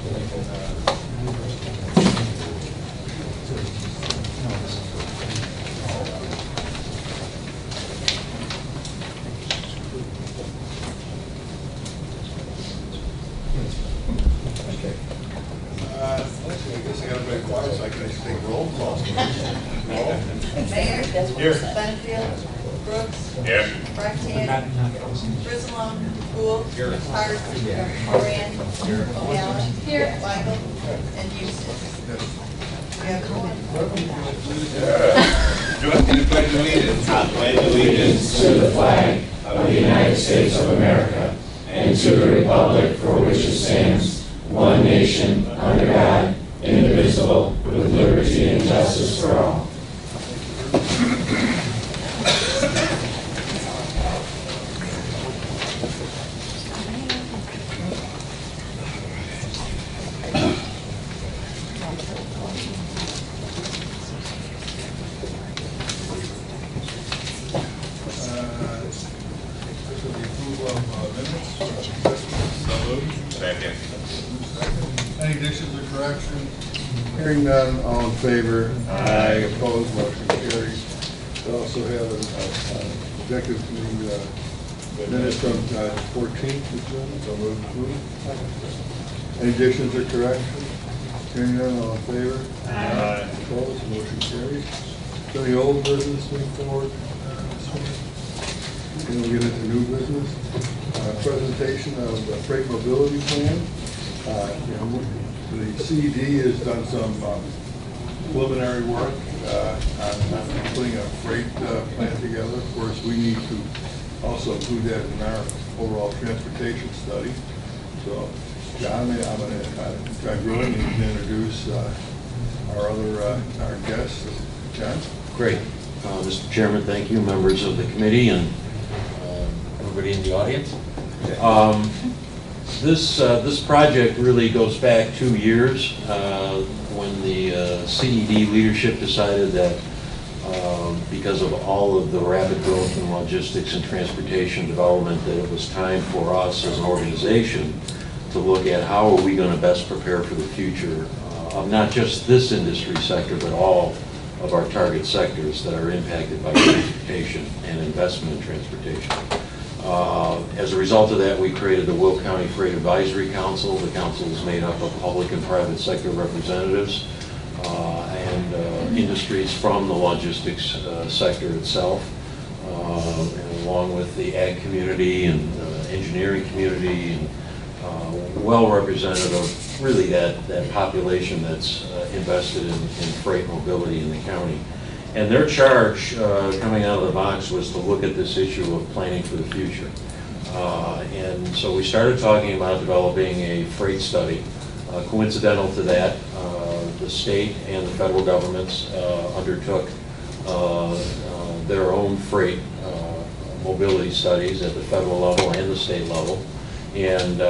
I guess I got everybody quiet so I can actually take roll calls. Mayor. Here. Benfield. Brooks. Here. Rectan. Frizzlon. Gould. Here. Hart. Moran. Allen. Here. Weigel. And Houston. We have Join me to pledge allegiance. I pledge allegiance to the flag of the United States of America and to the republic for which it stands, one nation, under God, indivisible, with liberty and justice for all. Any additions or corrections? Hearing none, all in favor? Aye. Opposed, motion carries. We also have an executive committee minutes from 14th. So moved. Any additions or corrections? Hearing none, all in favor? Aye. Opposed, motion carries. So the old business moving forward this week. Then we'll get into new business. Presentation of the freight mobility plan. The CED has done some preliminary work on putting a freight plan together. Of course, we need to also include that in our overall transportation study. So, John, I'm going to try to go in and introduce our other our guests. John? Great. Mr. Chairman, thank you, members of the committee, and everybody in the audience. This project really goes back 2 years when the CED leadership decided that because of all of the rapid growth in logistics and transportation development, that it was time for us as an organization to look at how are we going to best prepare for the future of not just this industry sector, but all of our target sectors that are impacted by transportation and investment in transportation. As a result of that, we created the Will County Freight Advisory Council. The council is made up of public and private sector representatives and industries from the logistics sector itself, and along with the ag community and engineering community, and well representative of really that population that's invested in freight mobility in the county. And their charge coming out of the box was to look at this issue of planning for the future. And so we started talking about developing a freight study. Coincidental to that, the state and the federal governments undertook their own freight mobility studies at the federal level and the state level. And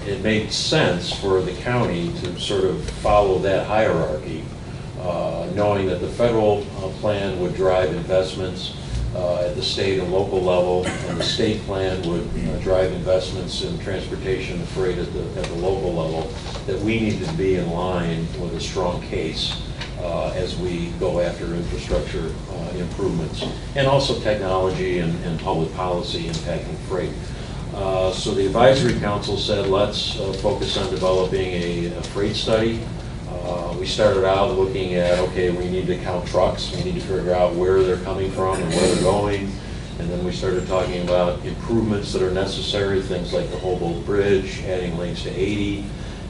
it made sense for the county to sort of follow that hierarchy, knowing that the federal plan would drive investments at the state and local level, and the state plan would drive investments in transportation and freight at the local level, that we need to be in line with a strong case as we go after infrastructure improvements, and also technology and public policy impacting freight. So the advisory council said, let's focus on developing a freight study. We started out looking at, okay, we need to count trucks, we need to figure out where they're coming from and where they're going, and then we started talking about improvements that are necessary, things like the Hobolt Bridge, adding lanes to 80,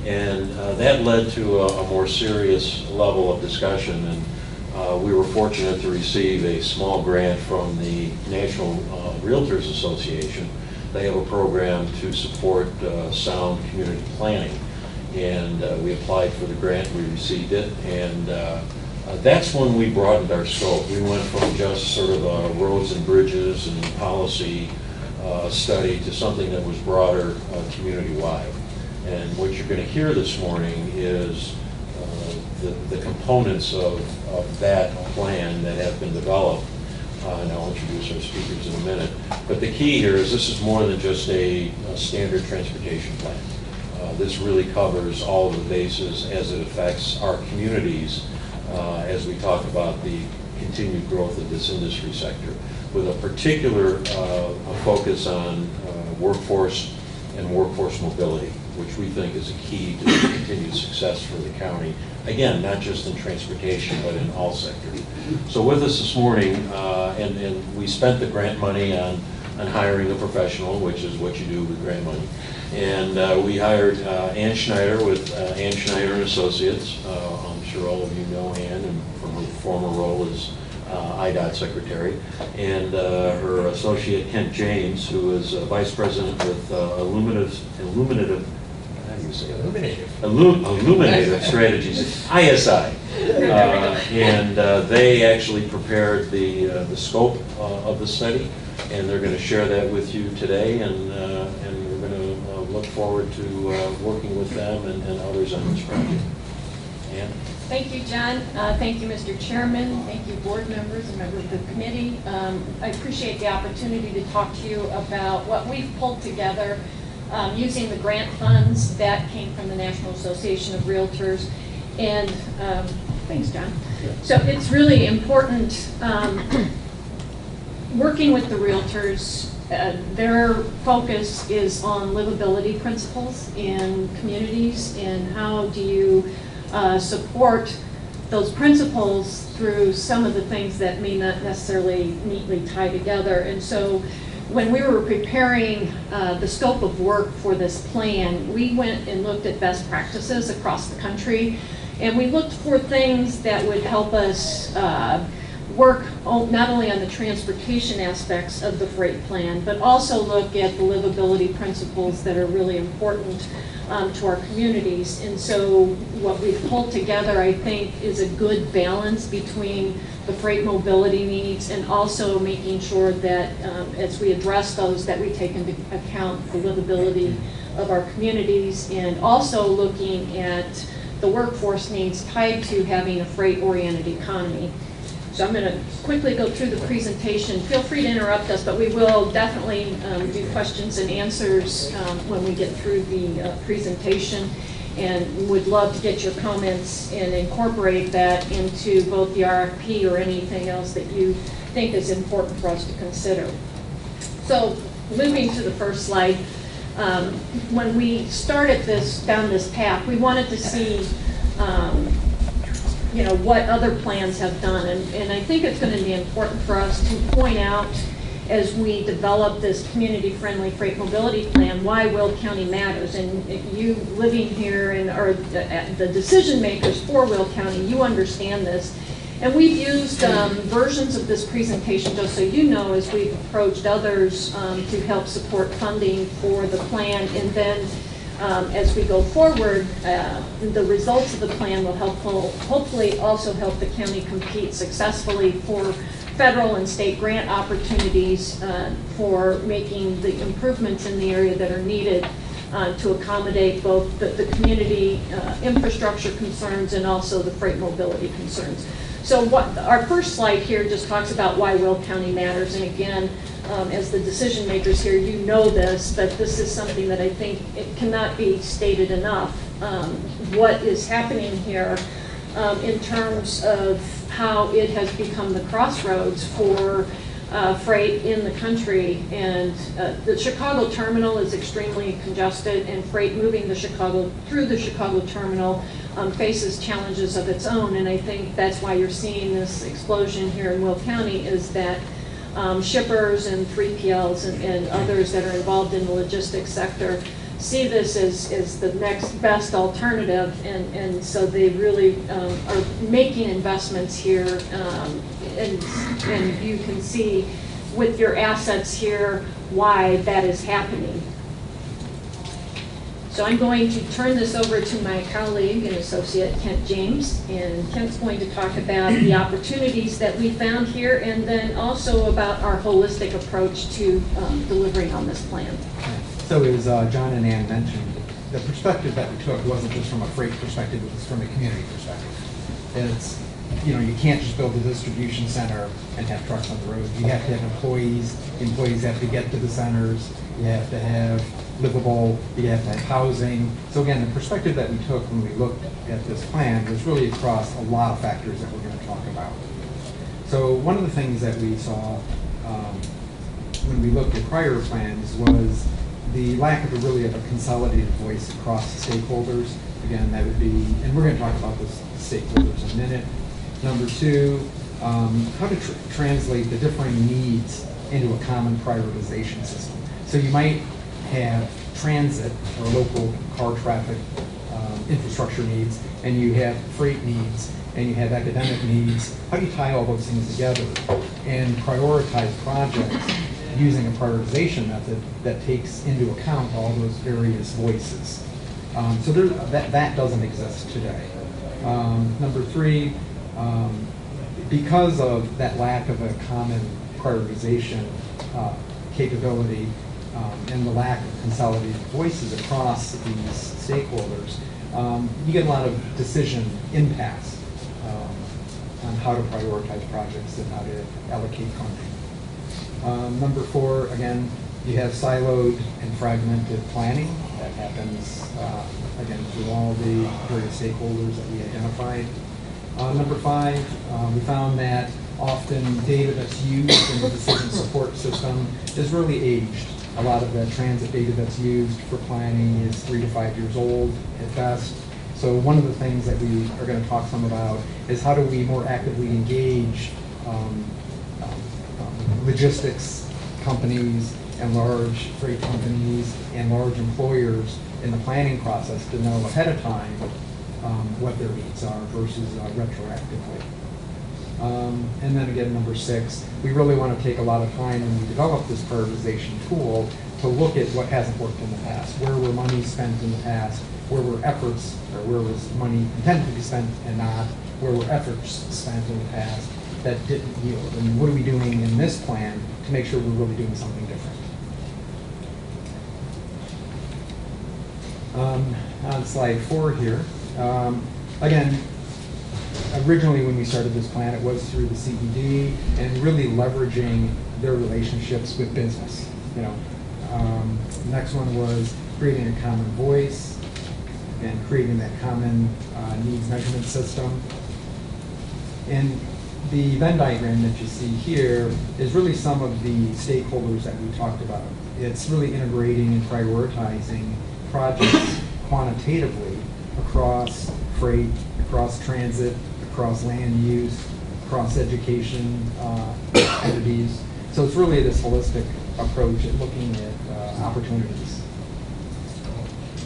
and that led to a more serious level of discussion, and we were fortunate to receive a small grant from the National Realtors Association. They have a program to support sound community planning. And we applied for the grant, we received it, and that's when we broadened our scope. We went from just sort of a roads and bridges and policy study to something that was broader community-wide. And what you're going to hear this morning is the components of that plan that have been developed. And I'll introduce our speakers in a minute. But the key here is this is more than just a standard transportation plan. This really covers all of the bases as it affects our communities as we talk about the continued growth of this industry sector, with a particular focus on workforce and workforce mobility, which we think is a key to the continued success for the county. Again, not just in transportation, but in all sectors. So with us this morning, and we spent the grant money on hiring a professional, which is what you do with grant money. And we hired Ann Schneider with Ann Schneider and Associates. I'm sure all of you know Ann and from her former role as IDOT secretary, and her associate Kent James, who is vice president with Illuminative Strategies, ISI. And they actually prepared the scope of the study, and they're going to share that with you today, and we're going to look forward to working with them and others on this project. Ann? Thank you, John. Thank you, Mr. Chairman. Thank you, board members and members of the committee. I appreciate the opportunity to talk to you about what we've pulled together using the grant funds that came from the National Association of Realtors. And thanks, John. So it's really important working with the realtors. Their focus is on livability principles in communities, and how do you support those principles through some of the things that may not necessarily neatly tie together. And so when we were preparing the scope of work for this plan, we went and looked at best practices across the country, and we looked for things that would help us work not only on the transportation aspects of the freight plan, but also look at the livability principles that are really important to our communities. And so what we've pulled together, I think, is a good balance between the freight mobility needs and also making sure that as we address those, that we take into account the livability of our communities, and also looking at the workforce needs tied to having a freight-oriented economy. So I'm going to quickly go through the presentation. Feel free to interrupt us, but we will definitely do questions and answers when we get through the presentation, and would love to get your comments and incorporate that into both the RFP or anything else that you think is important for us to consider. So moving to the first slide, when we started down this path, we wanted to see what other plans have done. And I think it's going to be important for us to point out, as we develop this community-friendly freight mobility plan, why Will County matters. And you living here and are the decision makers for Will County, you understand this. And we've used versions of this presentation, just so you know, as we've approached others to help support funding for the plan. And then as we go forward, the results of the plan will hopefully also help the county compete successfully for federal and state grant opportunities for making the improvements in the area that are needed to accommodate both the community infrastructure concerns and also the freight mobility concerns. So our first slide here just talks about why Will County matters. And again, as the decision makers here, you know this, but this is something that I think it cannot be stated enough. What is happening here in terms of how it has become the crossroads for freight in the country. And the Chicago terminal is extremely congested, and freight moving through the Chicago terminal faces challenges of its own. And I think that's why you're seeing this explosion here in Will County, is that shippers and 3PLs and others that are involved in the logistics sector see this as the next best alternative, and so they really are making investments here, and you can see with your assets here why that is happening. So I'm going to turn this over to my colleague and associate, Kent James, and Kent's going to talk about the opportunities that we found here, and then also about our holistic approach to delivering on this plan. So as John and Ann mentioned, the perspective that we took wasn't just from a freight perspective, it was from a community perspective. It's, you can't just build a distribution center and have trucks on the road. You have to have employees have to get to the centers. you have to have livable, you have to have housing. So again, the perspective that we took when we looked at this plan was really across a lot of factors that we're going to talk about. So one of the things that we saw when we looked at prior plans was the lack of a consolidated voice across stakeholders. Again, that would be, and we're going to talk about the stakeholders in a minute. Number two, how to translate the differing needs into a common prioritization system. So you might have transit or local car traffic infrastructure needs, and you have freight needs, and you have academic needs. How do you tie all those things together and prioritize projects using a prioritization method that takes into account all those various voices? So that doesn't exist today. Number three, because of that lack of a common prioritization capability and the lack of consolidated voices across these stakeholders, you get a lot of decision impasse on how to prioritize projects and how to allocate funding. Number four, again, you have siloed and fragmented planning. That happens, again, through all the various stakeholders that we identified. Number five, we found that often data that's used in the decision support system is really aged. A lot of the transit data that's used for planning is 3 to 5 years old at best. So one of the things that we are going to talk some about is how do we more actively engage logistics companies and large freight companies and large employers in the planning process to know ahead of time what their needs are versus retroactively. And then again, number six, we really want to take a lot of time when we develop this prioritization tool to look at what hasn't worked in the past. Where were money spent in the past? Where were efforts, or where was money intended to be spent and not? Where were efforts spent in the past that didn't yield? And what are we doing in this plan to make sure we're really doing something different? On slide 4 here, again, originally when we started this plan, it was through the CED and really leveraging their relationships with business. Next one was creating a common voice and creating that common needs measurement system. And the Venn diagram that you see here is really some of the stakeholders that we talked about. It's really integrating and prioritizing projects quantitatively across freight, across transit, across land use, across education entities. So it's really this holistic approach at looking at opportunities.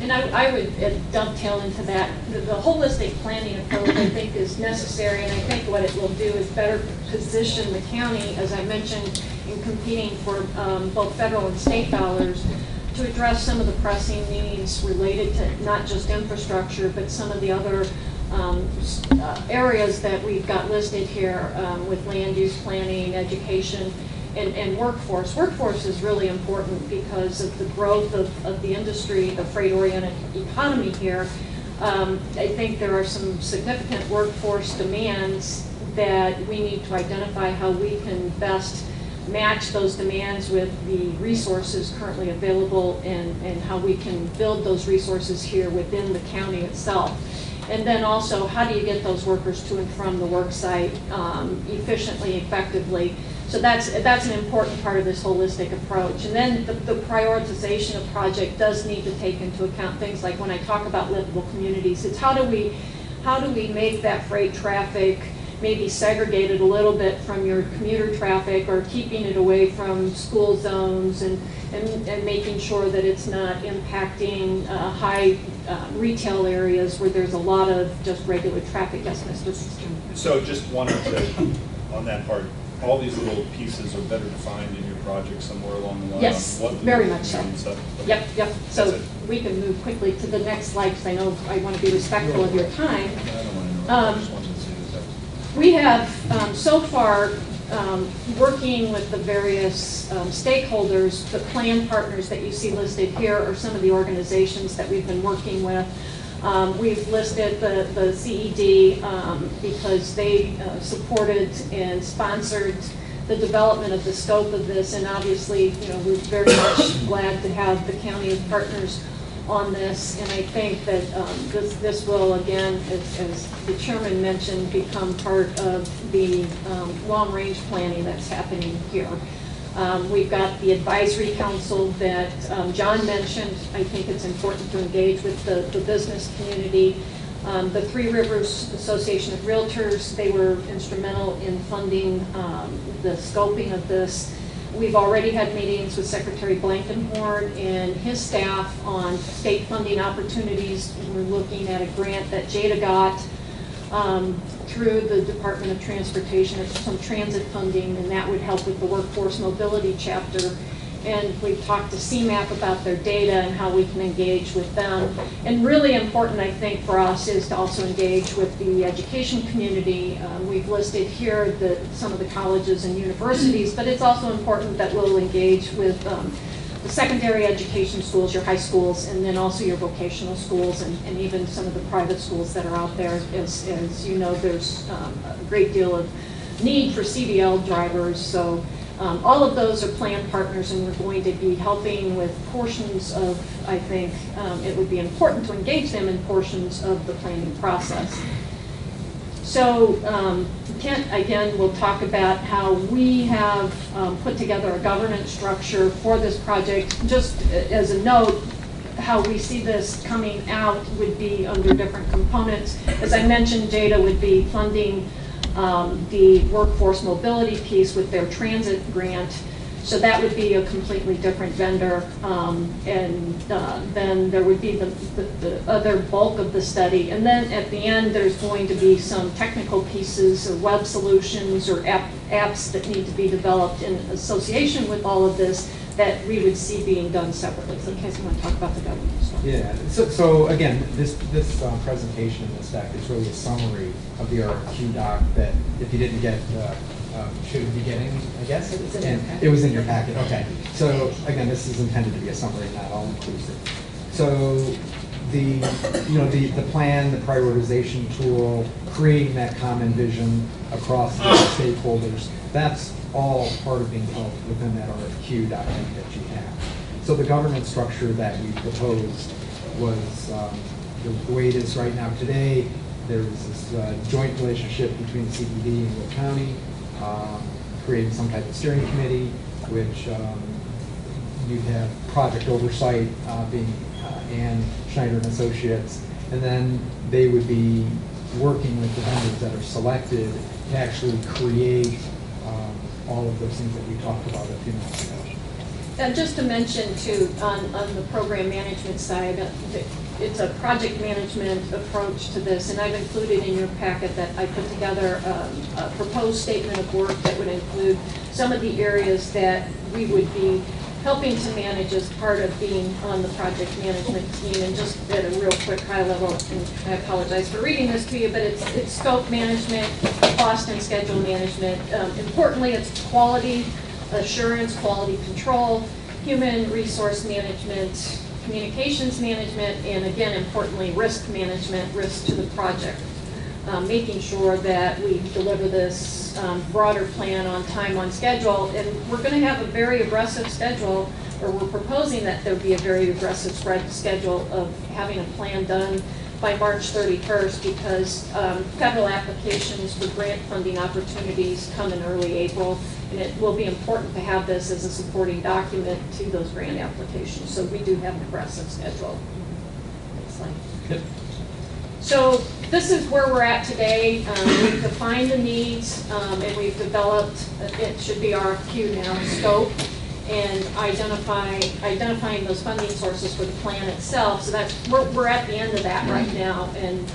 And I would dovetail into that. The holistic planning approach, I think, is necessary, and I think what it will do is better position the county, as I mentioned, in competing for both federal and state dollars to address some of the pressing needs related to not just infrastructure, but some of the other areas that we've got listed here with land use planning, education, and workforce. Workforce is really important because of the growth of the industry, the freight-oriented economy here. I think there are some significant workforce demands that we need to identify how we can best match those demands with the resources currently available and how we can build those resources here within the county itself. And then also, how do you get those workers to and from the work site efficiently, effectively? So that's an important part of this holistic approach. And then the prioritization of project does need to take into account things like when I talk about livable communities, it's how do we make that freight traffic maybe segregated a little bit from your commuter traffic, or keeping it away from school zones, and making sure that it's not impacting high retail areas where there's a lot of just regular traffic. Yes, Mr. So just wanted to, on that part, all these little pieces are better defined in your project somewhere along the line? Yes, on what very much so. Okay. Yep. So we can move quickly to the next slide because I know I want to be respectful of your time. I don't want to know. I just wanted to see this. We have so far working with the various stakeholders. The plan partners that you see listed here are some of the organizations that we've been working with. We've listed the CED because they supported and sponsored the development of the scope of this, and obviously, we're very much glad to have the county as partners on this, and I think that this will, again, as the chairman mentioned, become part of the long-range planning that's happening here. We've got the advisory council that John mentioned. I think it's important to engage with the business community. The Three Rivers Association of Realtors, they were instrumental in funding the scoping of this. We've already had meetings with Secretary Blankenhorn and his staff on state funding opportunities. We're looking at a grant that Jada got through the Department of Transportation. It's some transit funding, and that would help with the workforce mobility chapter. And we've talked to CMAP about their data and how we can engage with them. And really important, I think, for us is to also engage with the education community. We've listed here some of the colleges and universities, but it's also important that we'll engage with the secondary education schools, your high schools, and then also your vocational schools, and even some of the private schools that are out there. As you know, there's a great deal of need for CDL drivers. So all of those are plan partners, and we're going to be helping with portions of, I think, it would be important to engage them in portions of the planning process. So Kent, again, will talk about how we have put together a governance structure for this project. Just as a note, how we see this coming out would be under different components. As I mentioned, Jada would be funding the workforce mobility piece with their transit grant. So that would be a completely different vendor. And then there would be the other bulk of the study. And then at the end, there's going to be some technical pieces or web solutions or apps that need to be developed in association with all of this that we would see being done separately. So Casey, you want to talk about the governance stuff? Yeah, so again, this presentation in this deck is really a summary of the RFQ doc that if you didn't get, should be getting, I guess? It was in your packet. It was in your packet, okay. So again, this is intended to be a summary, not all inclusive. So the plan, the prioritization tool, creating that common vision across the stakeholders, that's all part of being held within that RFQ document that you have. So the governance structure that we proposed was the way it is right now today. There's this joint relationship between the CPD and Will County, creating some type of steering committee, which you'd have project oversight being Ann Schneider and Associates, and then they would be working with the vendors that are selected to actually create all of those things that we talked about a few minutes ago. And just to mention too, on the program management side, it's a project management approach to this, and I've included in your packet that I put together a proposed statement of work that would include some of the areas that we would be helping to manage as part of being on the project management team. And just at a real quick high level, and I apologize for reading this to you, but it's scope management, cost and schedule management. Importantly, it's quality assurance, quality control, human resource management, communications management, and again, importantly, risk management, risk to the project. Making sure that we deliver this broader plan on time, on schedule, and we're going to have a very aggressive schedule, or we're proposing that there be a very aggressive schedule of having a plan done by March 31st, because federal applications for grant funding opportunities come in early April, and it will be important to have this as a supporting document to those grant applications. So we do have an aggressive schedule. Next slide. Yep. So this is where we're at today. We've defined the needs, and we've developed, it should be RFQ now, scope, and identifying those funding sources for the plan itself. So that's we're at the end of that right now, and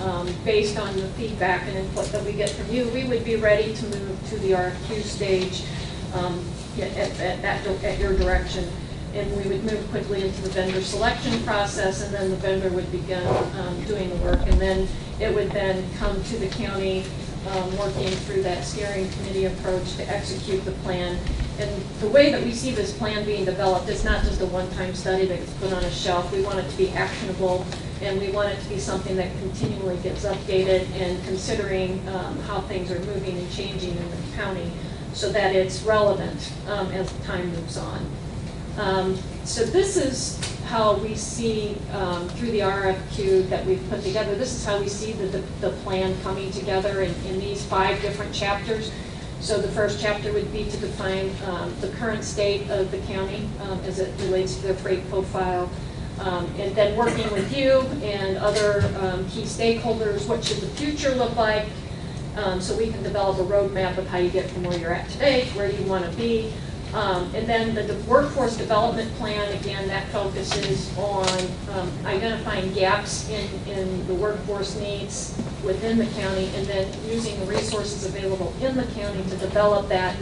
based on the feedback and input that we get from you, we would be ready to move to the RFQ stage at your direction. And we would move quickly into the vendor selection process, and then the vendor would begin doing the work, and then it would then come to the county, working through that steering committee approach to execute the plan. And the way that we see this plan being developed is not just a one-time study that gets put on a shelf. We want it to be actionable, and we want it to be something that continually gets updated, and considering how things are moving and changing in the county. so that it's relevant as time moves on. So this is how we see, through the RFQ that we've put together, this is how we see the plan coming together in these 5 different chapters. So the first chapter would be to define the current state of the county as it relates to their freight profile. And then working with you and other key stakeholders, what should the future look like? So we can develop a roadmap of how you get from where you're at today to where you want to be. And then the workforce development plan, again, that focuses on identifying gaps in the workforce needs within the county, and then using the resources available in the county to develop that.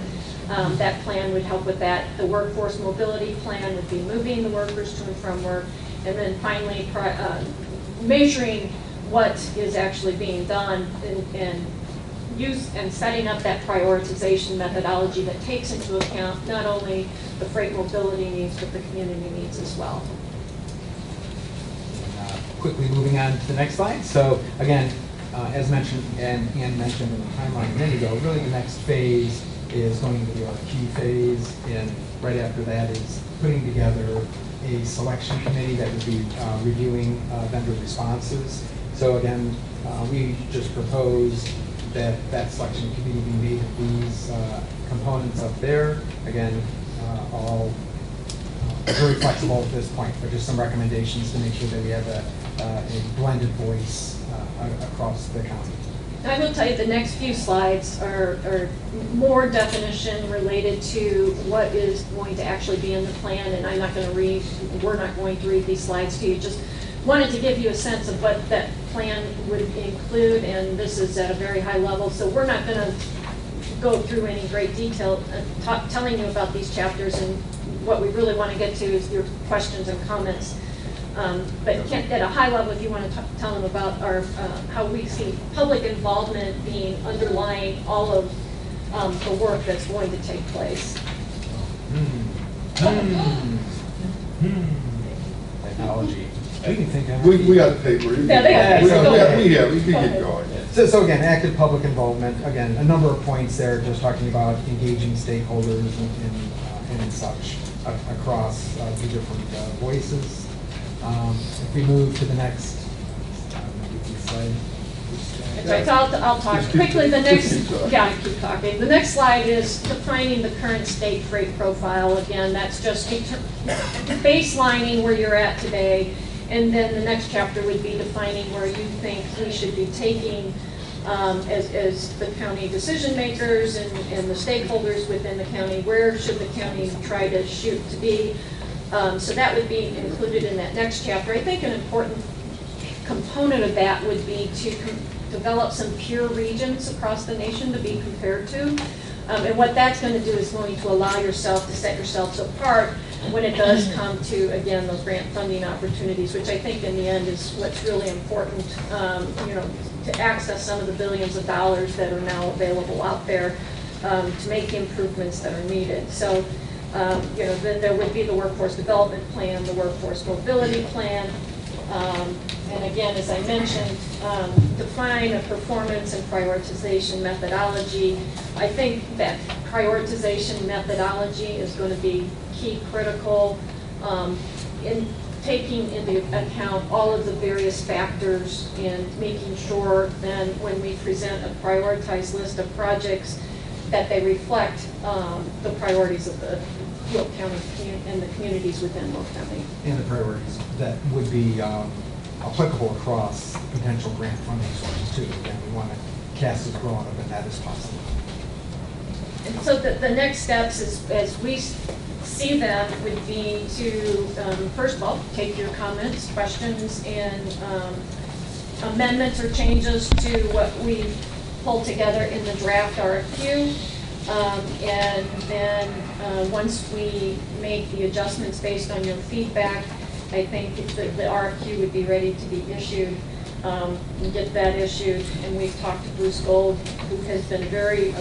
That plan would help with that. The workforce mobility plan would be moving the workers to and from work, and then finally measuring what is actually being done and setting up that prioritization methodology that takes into account not only the freight mobility needs, but the community needs as well. Quickly moving on to the next slide. So again, as mentioned, and Ann mentioned in the timeline a minute ago, really the next phase is going to be our key phase, and right after that is putting together a selection committee that would be reviewing vendor responses. So again, we just proposed that selection committee be made of these components up there. Again, all very flexible at this point, but just some recommendations to make sure that we have a blended voice across the county. I will tell you the next few slides are more definition related to what is going to actually be in the plan, and we're not going to read these slides to you. Just wanted to give you a sense of what that plan would include, and this is at a very high level, so we're not going to go through any great detail telling you about these chapters, and what we really want to get to is your questions and comments. But at a high level, if you want to tell them about how we see public involvement being underlying all of the work that's going to take place. Technology. We can think of We got the paper. Yeah, they have paper. We can get going. So again, active public involvement, again, a number of points there, just talking about engaging stakeholders and such across the different voices. If we move to the next slide. Right, so I'll talk quickly. The next, keep talking. The next slide is defining the current state freight profile. Again, that's just baselining where you're at today. And then the next chapter would be defining where you think we should be taking as the county decision makers and the stakeholders within the county. Where should the county try to shoot to be? So that would be included in that next chapter. I think an important component of that would be to develop some peer regions across the nation to be compared to. And what that's going to do is going to allow yourself to set yourselves apart when it does come to, again, those grant funding opportunities, which I think in the end is what's really important, to access some of the billions of dollars that are now available out there to make the improvements that are needed. So, then there would be the workforce development plan, the workforce mobility plan, and again, as I mentioned, define a performance and prioritization methodology. I think that prioritization methodology is going to be key critical in taking into account all of the various factors and making sure then when we present a prioritized list of projects that they reflect the priorities of the Will County and the communities within Will County. And the priorities that would be applicable across potential grant funding sources too. Again, we want to cast as broad of a net as possible. And so the next steps is, as we see them, would be to, first of all, take your comments, questions, and amendments or changes to what we pulled together in the draft RFQ. And then once we make the adjustments based on your feedback, I think the RFQ would be ready to be issued. We get that issued, and we've talked to Bruce Gold, who has been very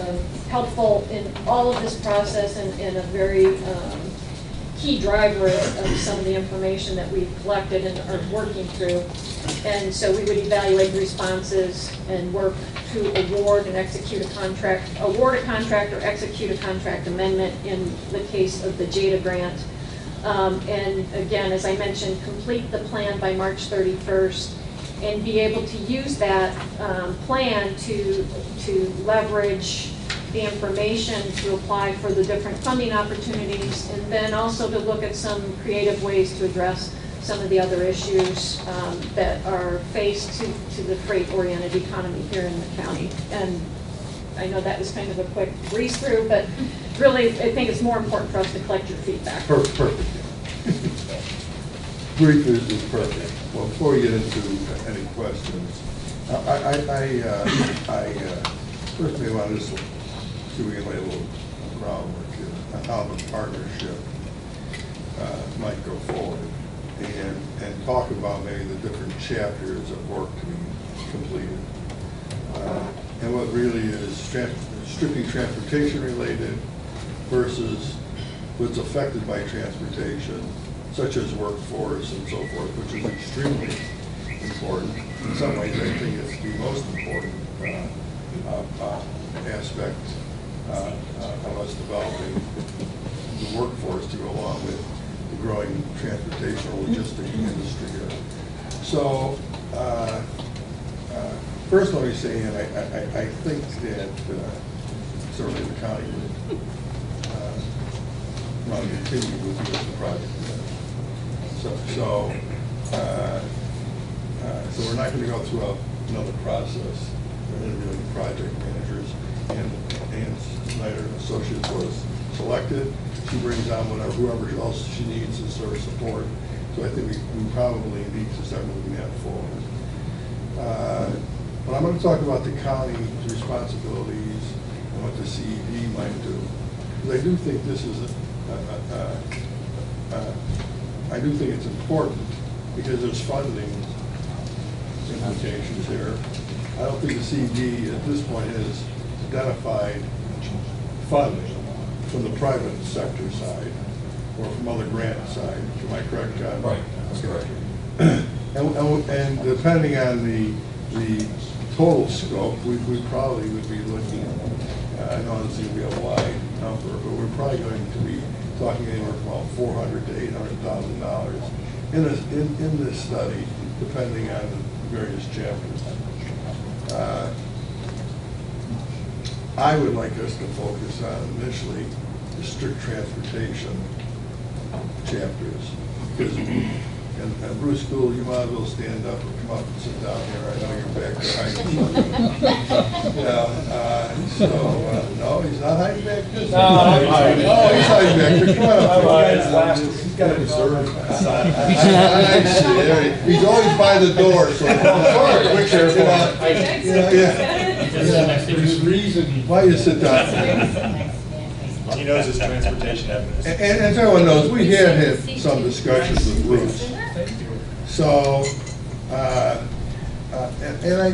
helpful in all of this process and a very key driver of some of the information that we've collected and are working through. And so we would evaluate the responses and work to award and execute a contract, or execute a contract amendment in the case of the JADA grant. And again, as I mentioned, complete the plan by March 31st and be able to use that plan to leverage the information to apply for the different funding opportunities, and then also to look at some creative ways to address some of the other issues that are faced to the freight-oriented economy here in the county. And I know that was kind of a quick breeze through, but really, I think it's more important for us to collect your feedback. Perfect. Brief is perfect. Well, before we get into any questions, I personally want to just see if we can lay a little groundwork here on how the partnership might go forward, and talk about maybe the different chapters of work to be completed, and what really is strictly transportation related versus what's affected by transportation, such as workforce and so forth, which is extremely important. In some ways, I think it's the most important aspect of us developing the workforce to go along with the growing transportation logistic industry here. So, first let me say, and I think that certainly the county would want to continue with the project. So we're not going to go through another process. We're interviewing project managers, and Snyder and Associates was selected. She brings on whoever else she needs as her support. So I think we probably need to start moving that forward. But I'm going to talk about the county's responsibilities and what the CED might do. Because I do think this is I do think it's important because there's funding implications there. I don't think the CED at this point has identified funding from the private sector side or from other grant side. Am I correct, John? Right, that's correct. And depending on the total scope, we probably would be looking, I know this is going to be a wide number, but we're probably going to be talking anywhere from about $400,000 to $800,000 in this study, depending on the various chapters. I would like us to focus on initially the strict transportation chapters, because and Bruce Gould, you might as well stand up or come up and sit down here. I know you're back there hiding. No, he's not hiding back there. No, I'm hiding. Oh, he's hiding back there. Come on up. He's got a reserve. He's always by the door, so. There's reason. Why you sit down? He knows his transportation evidence. And as everyone knows, we had some discussions with Bruce. So, and I,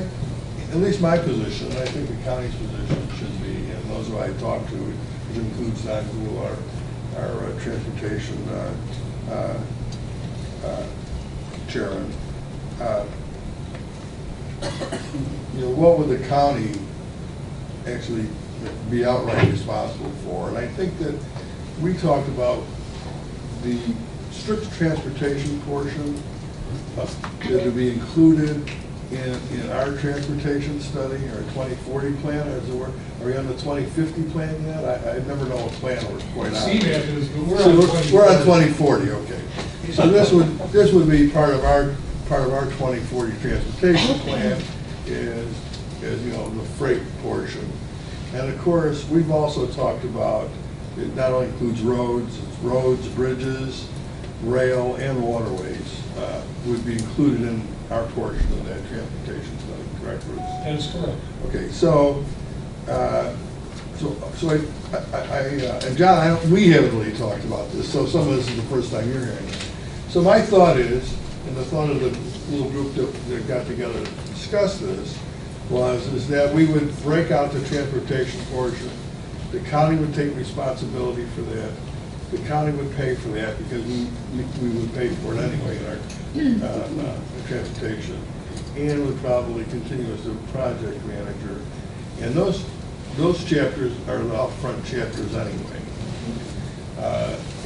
at least my position, I think the county's position should be, and those who I talked to, it includes Don Gould, our transportation chairman. What would the county actually be outright responsible for? And I think that we talked about the strict transportation portion that to be included in our transportation study, our 2040 plan, as it were. Are we on the 2050 plan yet? I never know what plan we're quite on. We're on 2040, okay. So this would be part of our 2040 transportation plan is the freight portion. And of course, we've also talked about, it not only includes roads, bridges, rail, and waterways would be included in our portion of that transportation study, correct, Bruce? That is correct. Okay, so and John, we haven't really talked about this, so some of this is the first time you're hearing it. So my thought is, and the thought of the little group that got together to discuss this, is that we would break out the transportation portion. The county would take responsibility for that. The county would pay for that because we would pay for it anyway in our transportation. and would probably continue as the project manager. And those chapters are the upfront chapters anyway.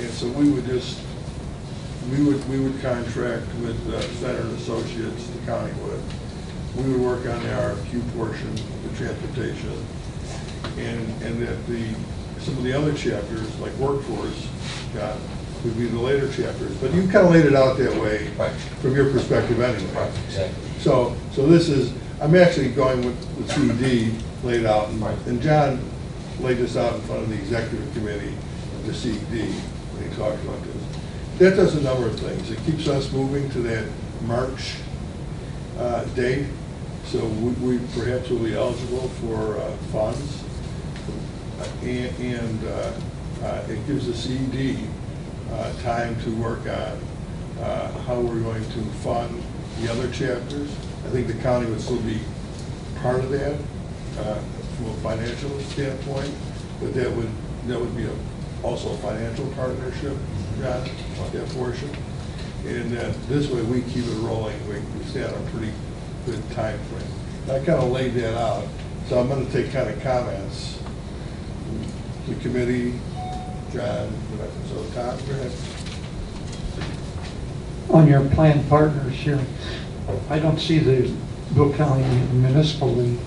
And so we would just, we would contract with Fenner and Associates, the county would. We would work on the RFQ portion, the transportation, and that some of the other chapters, like workforce, would be the later chapters. But you kind of laid it out that way from your perspective anyway. Right, exactly. So this is, I'm actually going with the CD laid out, and John laid this out in front of the executive committee of the CD when he talked about this. That does a number of things. It keeps us moving to that March date, so we perhaps will be eligible for funds, and it gives the CD time to work on how we're going to fund the other chapters. I think the county would still be part of that from a financial standpoint, but that would be also a financial partnership, John, that portion. And this way we keep it rolling. We stay on a pretty good time frame. I kind of laid that out, so I'm going to take kind of comments. The committee, John, so Tom, go ahead. On your planned partners here, I don't see the Will County Municipal League.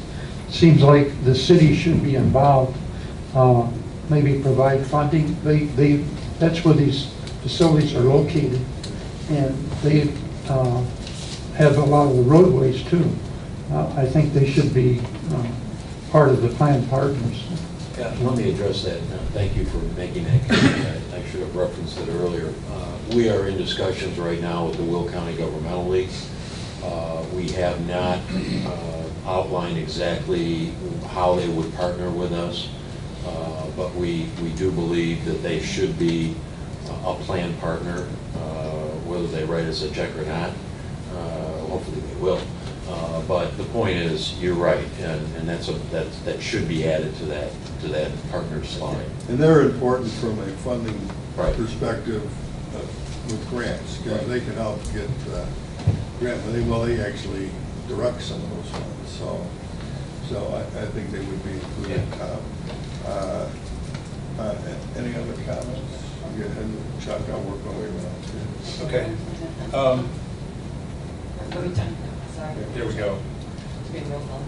Seems like the city should be involved, maybe provide funding. That's where these facilities are located, and they have a lot of the roadways too. I think they should be part of the planned partners. Yeah, let me address that. Thank you for making that comment. I should have referenced it earlier. We are in discussions right now with the Will County Governmental League. We have not outlined exactly how they would partner with us, but we do believe that they should be a planned partner, whether they write us a check or not. Hopefully they will. But the point is, you're right, and that should be added to that partner slide. And they're important from a funding perspective with grants, because they can help get grant money. Well, they actually direct some of those funds, so I think they would be included. Yeah. Any other comments? Go ahead, Chuck, I'll work my way around too. Okay. Sorry. There we go. To be real slow.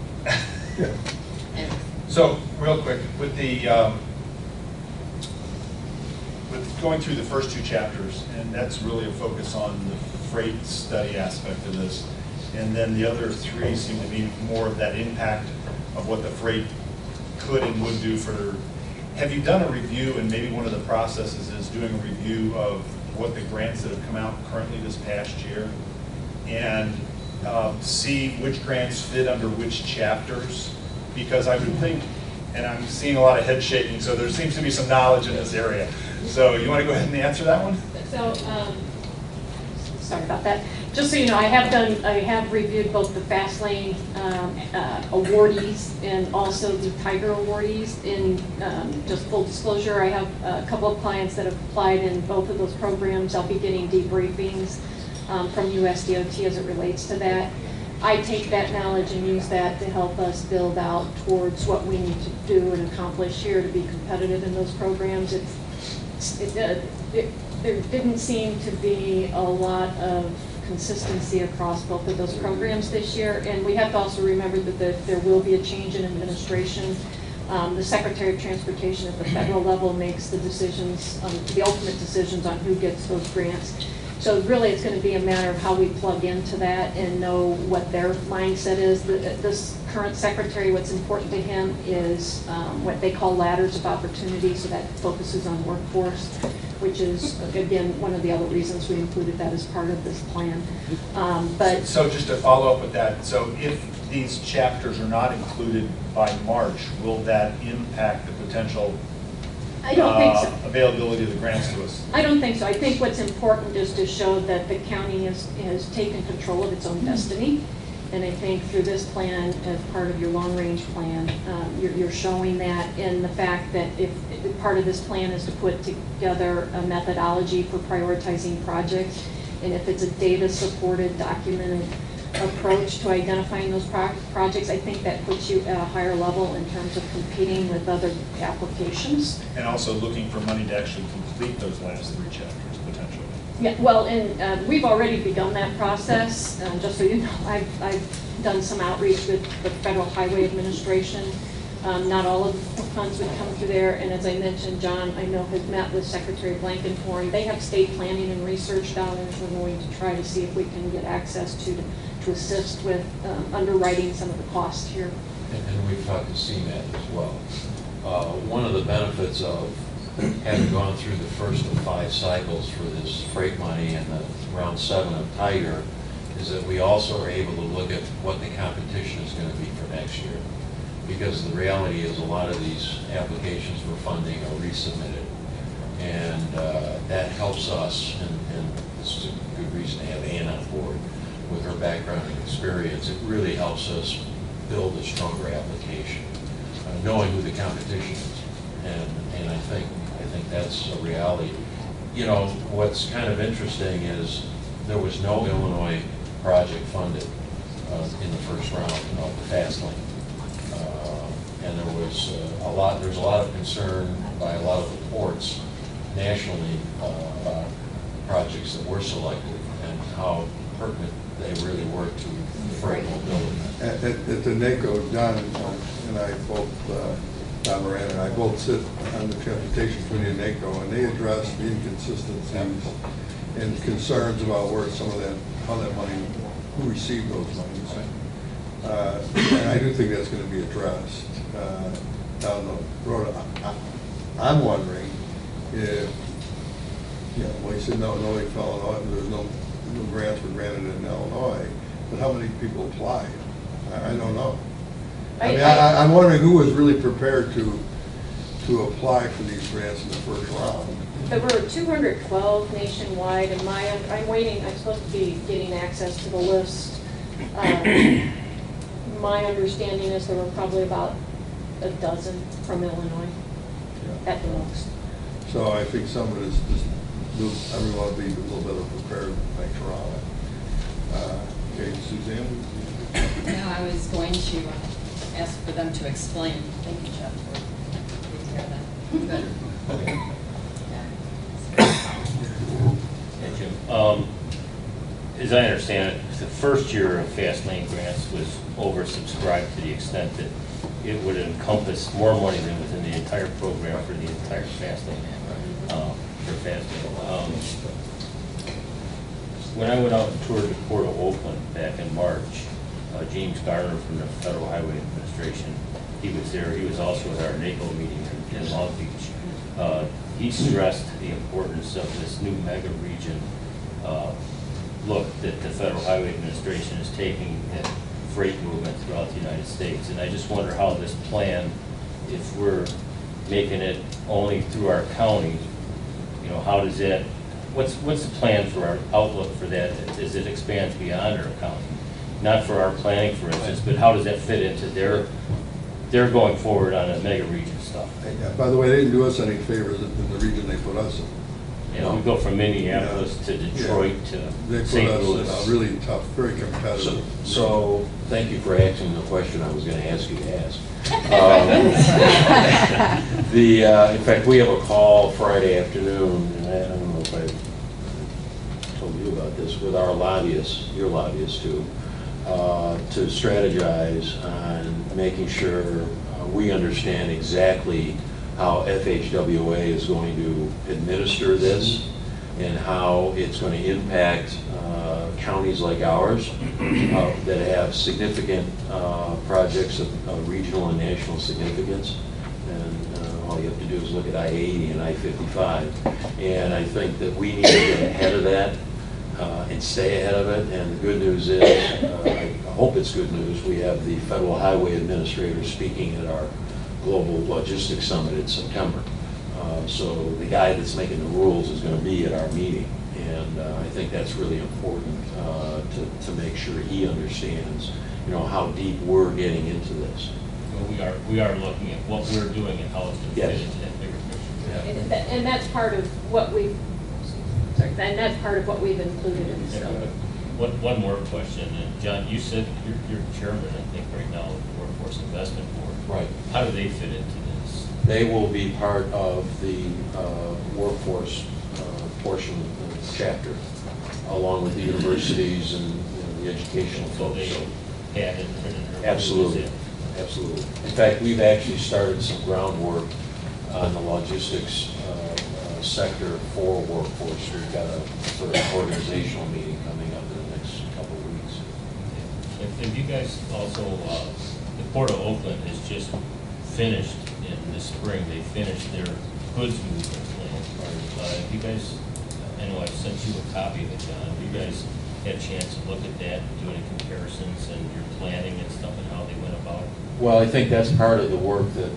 Yeah. So, real quick, with going through the first two chapters, and that's really a focus on the freight study aspect of this, and then the other three seem to be more of that impact of what the freight could and would do for. Have you done a review, and maybe one of the processes is doing a review of what the grants that have come out currently this past year, and see which grants fit under which chapters? Because I would think, and I'm seeing a lot of head shaking, so there seems to be some knowledge in this area. So you want to go ahead and answer that one? So, sorry about that. Just so you know, I have reviewed both the fast lane awardees and also the Tiger awardees. In just full disclosure, I have a couple of clients that have applied in both of those programs. I'll be getting debriefings from USDOT as it relates to that. I take that knowledge and use that to help us build out towards what we need to do and accomplish here to be competitive in those programs. There didn't seem to be a lot of consistency across both of those programs this year, and we have to also remember that there will be a change in administration. The Secretary of Transportation at the federal level makes the decisions, the ultimate decisions on who gets those grants. So really it's going to be a matter of how we plug into that and know what their mindset is. This current secretary, what's important to him is what they call ladders of opportunity, so that focuses on workforce, which is, again, one of the other reasons we included that as part of this plan. But so just to follow up with that, so if these chapters are not included by March, will that impact the potential I don't think so. Availability of the grants to us? I don't think so. I think what's important is to show that the county has taken control of its own destiny. And I think through this plan, as part of your long-range plan, you're showing that in the fact that if part of this plan is to put together a methodology for prioritizing projects, and if it's a data-supported, documented approach to identifying those projects. I think that puts you at a higher level in terms of competing with other applications. And also looking for money to actually complete those last 3 chapters, potentially. Yeah, well, and we've already begun that process. Just so you know, I've done some outreach with the Federal Highway Administration. Not all of the funds would come through there, and as I mentioned, John, I know, has met with Secretary Blankenhorn. They have state planning and research dollars. We're going to try to see if we can get access to assist with underwriting some of the costs here. And we've talked to CMAT as well. One of the benefits of having gone through the first of 5 cycles for this freight money and the round 7 of Tiger is that we also are able to look at what the competition is going to be for next year. Because the reality is a lot of these applications for funding are resubmitted. And that helps us, and this is a good reason to have Ann on board with her background and experience. It really helps us build a stronger application, knowing who the competition is. And I think that's a reality. You know, what's kind of interesting is there was no Illinois project funded in the first round of the Fast Lane. And there's a lot of concern by a lot of the ports nationally about projects that were selected and how pertinent they really were to freight mobility. At the NACO, Don and I both, Don Moran and I both sit on the Transportation Committee of NACO, and they address the inconsistencies and concerns about where some of that, how that money, who received those monies. And I do think that's going to be addressed down the road. I'm wondering if, well, you said no, they fell in, there's no grants were granted in Illinois, but how many people applied? I don't know. I'm wondering who was really prepared to apply for these grants in the first round. There were 212 nationwide, and I'm waiting, I'm supposed to be getting access to the list. My understanding is there were probably about a dozen from Illinois at the most. So I think some of it is just, everyone will be a little better prepared next round. Okay, Suzanne? No, I was going to ask for them to explain. Thank you, Jeff, for taking care of that. Good. Okay. Yeah, Jim. As I understand it, the first year of Fast Lane grants was oversubscribed to the extent that it would encompass more money than was in the entire program for the entire Fast Lane. For Fast Lane. When I went out and toured the Port of Oakland back in March, James Garner from the Federal Highway Administration, he was there. He was also at our NACO meeting in Long Beach. He stressed the importance of this new mega region look that the Federal Highway Administration is taking at freight movement throughout the United States. And I just wonder how this plan, if we're making it only through our county, how does that, what's the plan for our outlook for that as it expands beyond our county? Not for our planning, for instance, but how does that fit into their going forward on a mega region stuff? Yeah, by the way, they didn't do us any favors in the region they put us in. We go from Minneapolis to Detroit to St. Louis. They put us in a really tough, very competitive. So thank you for asking the question I was going to ask you to ask. In fact, we have a call Friday afternoon, and I don't know if I told you about this, with our lobbyists, your lobbyists too, to strategize on making sure we understand exactly how FHWA is going to administer this and how it's going to impact counties like ours that have significant projects of regional and national significance. And all you have to do is look at I-80 and I-55. And I think that we need to get ahead of that and stay ahead of it. And the good news is, I hope it's good news, we have the Federal Highway Administrator speaking at our Global Logistics Summit in September. So the guy that's making the rules is going to be at our meeting. And I think that's really important to make sure he understands, how deep we're getting into this. Well, we are looking at what we're doing and how it's going to fit into that bigger picture. Yeah. And that's part of what we've included in the scope. One more question, and John, you said you're chairman, I think, right now of the Workforce Investment Board. Right. How do they fit into this? They will be part of the workforce portion of the chapter, along with the universities and the educational So folks. they So, had it in their. absolutely, absolutely. In fact, we've actually started some groundwork on the logistics sector for workforce. We've got a sort of organizational meeting coming up in the next couple of weeks. If you guys also, the Port of Oakland has just finished in the spring, they finished their goods movement plan. If you guys, I know I've sent you a copy of it, John, have you guys had a chance to look at that, do any comparisons and your planning and stuff and how they went about it? Well, I think that's part of the work that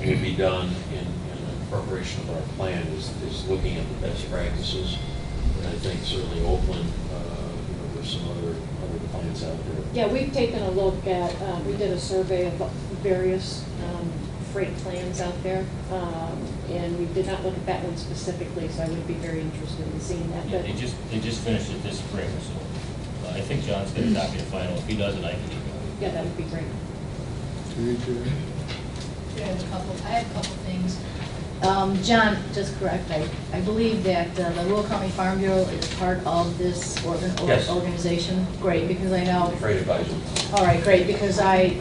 will be done in preparation of our plan is looking at the best practices. And I think certainly Oakland, there's some other plans out there. Yeah, we've taken a look at, we did a survey of various freight plans out there, and we did not look at that one specifically, so I would be very interested in seeing that. Yeah, But they just finished it this spring, so I think John's got a copy of the final. If he doesn't, I can email it. yeah, that would be great. I have a couple things. John, just correct, I believe that the Will County Farm Bureau is part of this Yes. organization. Great, because I know, Freight advisor. all right, great, because I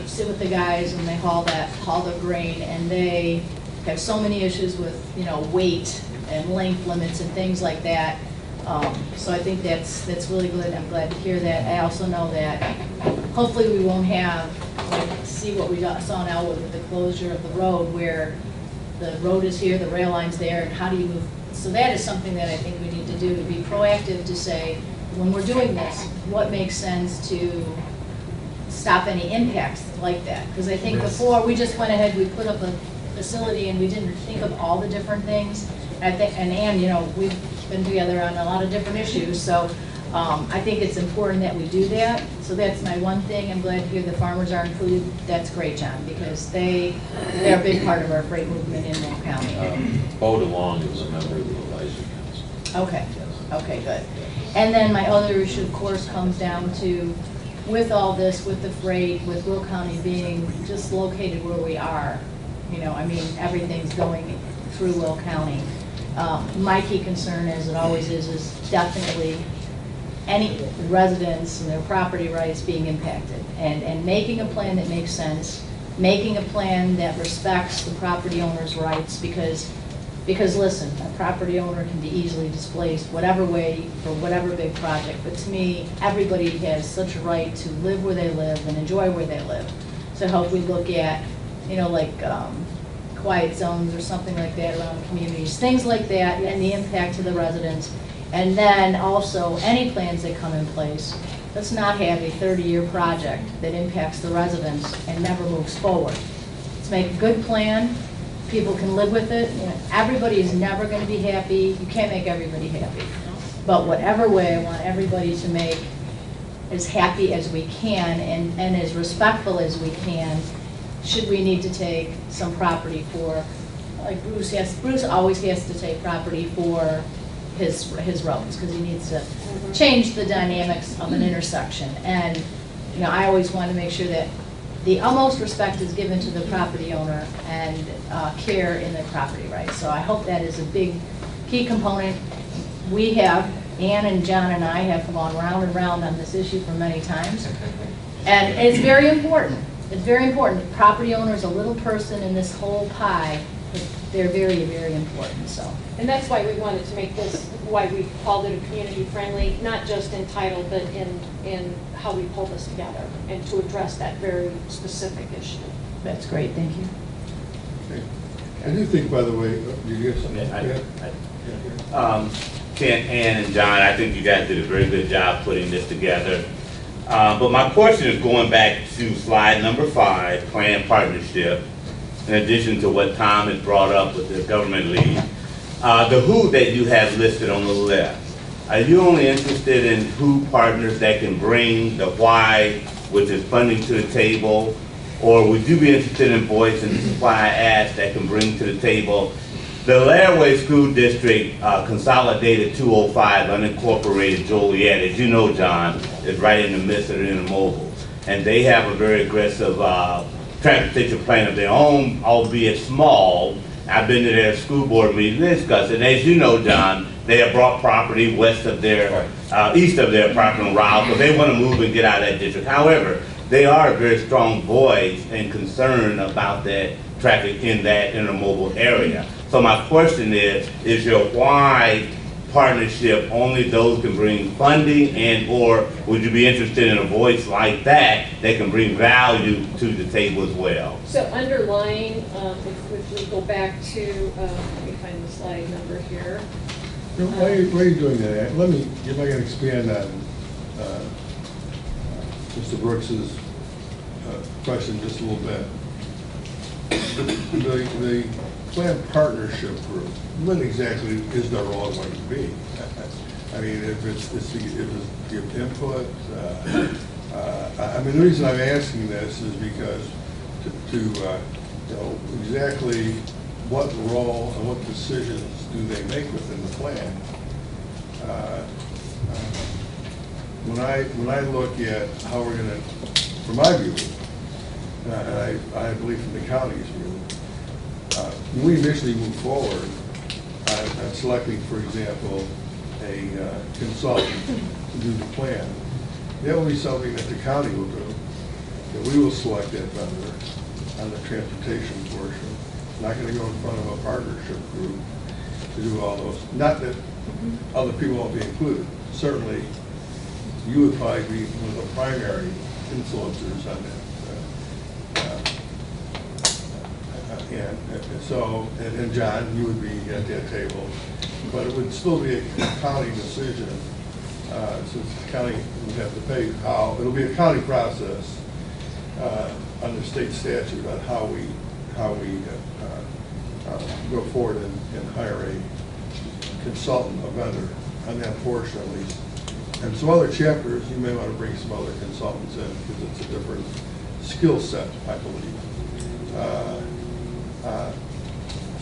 sit with the guys when they haul the grain, and they have so many issues with, weight and length limits and things like that. So I think that's really good. I'm glad to hear that. I also know that hopefully we won't have, see what we saw now with the closure of the road, where the road is here, the rail line's there, and how do you move? So that is something that I think we need to do, to be proactive, to say, when we're doing this, what makes sense to stop any impacts like that? Because I think before, we just went ahead, we put up a facility, and we didn't think of all the different things. And I think, and Ann, we've been together on a lot of different issues, so I think it's important that we do that. So that's my one thing. I'm glad to hear the farmers are included. That's great, John, because they're a big part of our freight movement in Will County. Bo DeLong is a member of the advisory council. Okay, good. And then my other issue, of course, comes down to, with all this, with the freight, with Will County being just located where we are, everything's going through Will County. My key concern, as it always is definitely any residents and their property rights being impacted, and making a plan that makes sense, making a plan that respects the property owner's rights, because listen, a property owner can be easily displaced whatever way for whatever big project, but to me, everybody has such a right to live where they live and enjoy where they live. So I hope we look at, quiet zones or something like that around communities, things like that, and the impact to the residents. And then also, any plans that come in place, let's not have a 30-year project that impacts the residents and never moves forward. Let's make a good plan, people can live with it. Everybody is never going to be happy, you can't make everybody happy. But whatever way, I want everybody to make as happy as we can and as respectful as we can, should we need to take some property for, like Bruce always has to take property for his roads, because he needs to change the dynamics of an intersection. And, I always want to make sure that the utmost respect is given to the property owner and care in their property rights. So I hope that is a big key component. We have, Ann and John and I have gone round and round on this issue for many times. And it's very important. It's very important. The property owner is a little person in this whole pie. They're very, very important, so. And that's why we wanted to make this, why we called it a community friendly, not just in title, but in how we pull this together, and to address that very specific issue. That's great, thank you. Okay. I do think, by the way, you have something? Ken, Ann, and John, I think you guys did a very good job putting this together. But my question is going back to slide number 5, planned partnership, in addition to what Tom has brought up with the government lead. The who that you have listed on the left, are you only interested in who partners that can bring the why, which is funding, to the table? Or would you be interested in voice and supply ask that can bring to the table The Laraway School District consolidated 205 unincorporated Joliet, as you know, John, is right in the midst of the intermodal. And they have a very aggressive transportation plan of their own, albeit small. I've been to their school board meeting to discuss it. And as you know, John, they have brought property west of their, east of their property route, so they want to move and get out of that district. However, they are a very strong voice and concern about that traffic in that intermodal area. So my question is your wide partnership only those can bring funding, and or would you be interested in a voice like that that can bring value to the table as well? So underlying, if we go back to, let me find the slide number here. Why are you doing that? Let me, if I can expand on Mr. Brooks's question just a little bit. The planned partnership group, what exactly is their role going to be? I mean, if it's to give input, I mean, the reason I'm asking this is because to you know, exactly what role and what decisions do they make within the plan? When I look at how we're going to, from my view, and I believe from the county's view, when we initially move forward on selecting, for example, a consultant to do the plan, that will be something that the county will do. That we will select that vendor on the transportation portion. Not going to go in front of a partnership group to do all those. Not that other people won't be included. Certainly, you would probably be one of the primary influencers on that. And John, you would be at that table, but it would still be a county decision, since the county would have to pay how, it'll be a county process under state statute on how we go forward and hire a consultant, a vendor, on that portion at least. And some other chapters, you may want to bring some other consultants in, because it's a different skill set, I believe.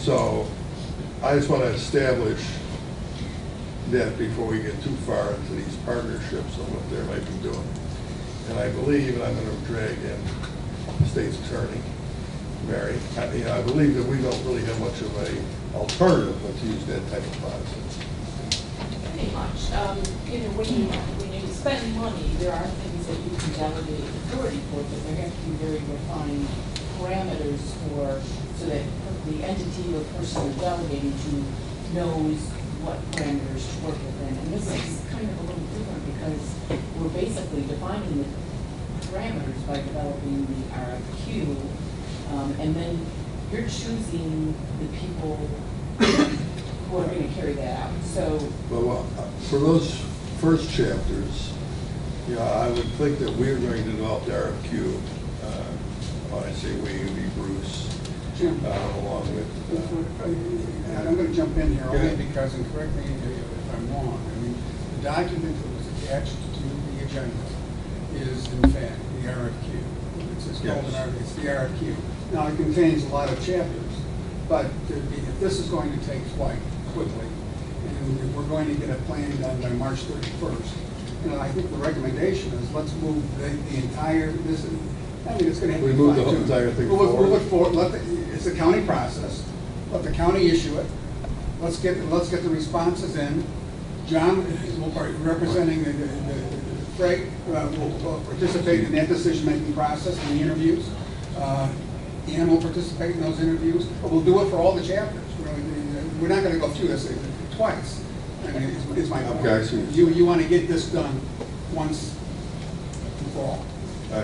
So I just want to establish that before we get too far into these partnerships and what they might be doing. And I believe, and I'm going to drag in the state's attorney, Mary, I believe that we don't really have much of a alternative but to use that type of process. Pretty much. You know, when you spend money, there are things that you can delegate authority for, but there have to be very refined parameters so that the entity or person you're delegating to knows what parameters to work within. And this is kind of a little different because we're basically defining the parameters by developing the RFQ, and then you're choosing the people who are going to carry that out. So, well, for those first chapters, I would think that we're going to develop the RFQ. When I say we, it'd be Bruce, along with. I'm going to jump in here only because, and correct me if I'm wrong, I mean, the document that was attached to the agenda is in fact the RFQ. It's called an RFQ. It's the RFQ. Now it contains a lot of chapters, but if this is going to take flight quickly, and we're going to get a plan done by March 31st, I think the recommendation is let's move the entire, I think it's going to have to be move the whole entire thing forward. Move it forward. It's a county process. Let the county issue it. Let's get the responses in. John will be representing the freight, will participate in that decision-making process in the interviews. Ann will participate in those interviews. But we'll do it for all the chapters. We're not going to go through this twice. I mean, is my point. Okay, you want to get this done once and for all.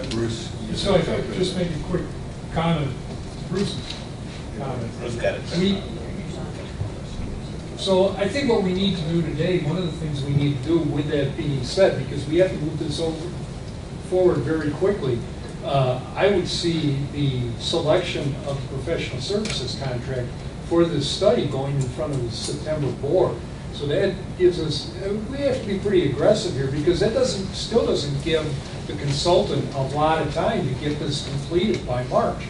Bruce. So if I could just make a quick comment, Bruce's comment. Bruce got it. I mean, so I think what we need to do today, one of the things we need to do with that being said, because we have to move this forward very quickly, I would see the selection of the professional services contract for this study going in front of the September board. So that gives us, we have to be pretty aggressive here because that still doesn't give the consultant a lot of time to get this completed by March.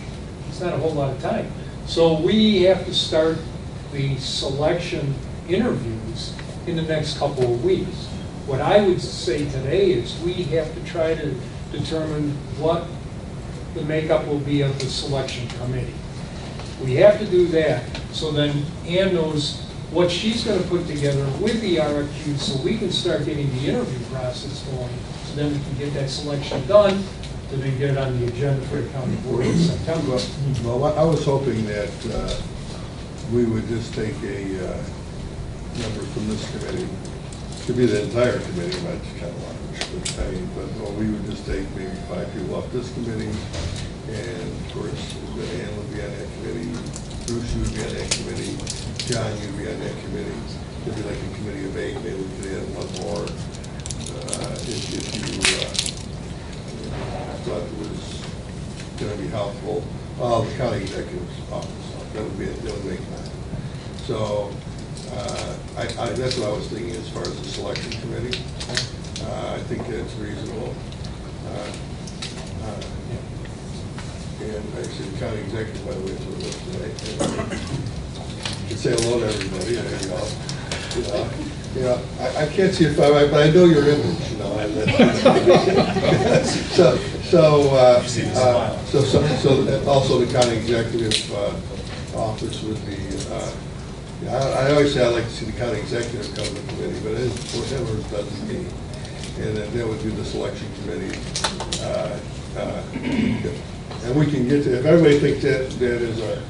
It's not a whole lot of time. So we have to start the selection interviews in the next couple of weeks. What I would say today is we have to try to determine what the makeup will be of the selection committee. We have to do that, so then Ann knows what she's going to put together with the RFQ, so we can start getting the interview process going, so then we can get that selection done, to then get it on the agenda for the county board in September. Well, I was hoping that we would just take a member from this committee, could be the entire committee, but it's kind of large, but well, we would just take maybe 5 people off this committee, and of course, Ann would be on that committee, Bruce, you would be on that committee, John, you'd be on that committee. It'd be like a committee of 8, maybe we could add one more if you thought it was going to be helpful. The county executive's office, that would make that. So that's what I was thinking as far as the selection committee. I think that's reasonable. And actually, the county executive, by the way, is with us today. You can say hello to everybody. There you go. You know, I can't see it, but I know your image. You know, so also the county executive office would be. I always say I like to see the county executive come to the committee, but it's whatever it does to me. And then that would be the selection committee. And we can get to, if everybody thinks that is a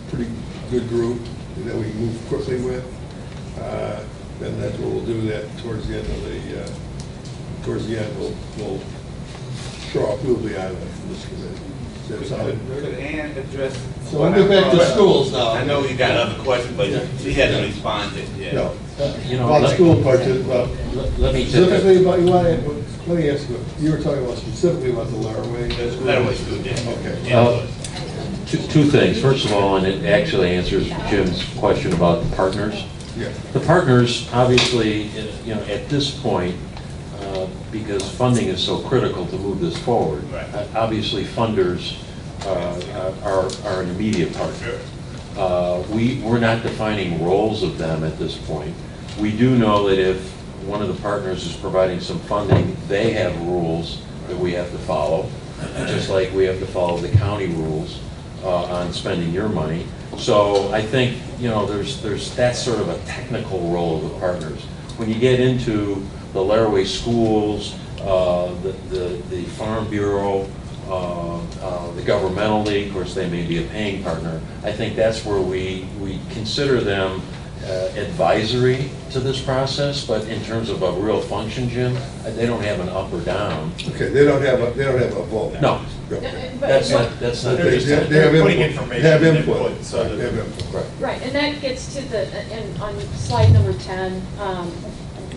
pretty good group that we can move quickly with, then that's what we'll do. That towards the end of we'll throw up, we'll be out of this committee. Could Ann address? So I'll get back to schools now. I know you got other questions, but she hasn't responded yet. No. You know, About let- school parts, let me take specifically about, let me ask you, you were talking about specifically about the Laraway. Laraway school district. Okay. Yeah. two things. First of all, and it actually answers Jim's question about the partners. Yeah. The partners, obviously, you know, at this point, because funding is so critical to move this forward, Right. Obviously funders are an immediate partner. We're not defining roles of them at this point. We do know that if one of the partners is providing some funding, they have rules that we have to follow, just like we have to follow the county rules on spending your money. So I think, you know, that's sort of a technical role of the partners. When you get into the Laraway schools, the Farm Bureau, the governmental league, of course they may be a paying partner, I think that's where we consider them advisory to this process, but in terms of a real function, Jim, they don't have an up or down. Okay, they don't have a vote. No. Okay. That's not. They They're have putting input. information They have and input. input, so that- They have input. Right. Right, and that gets to and on slide number 10,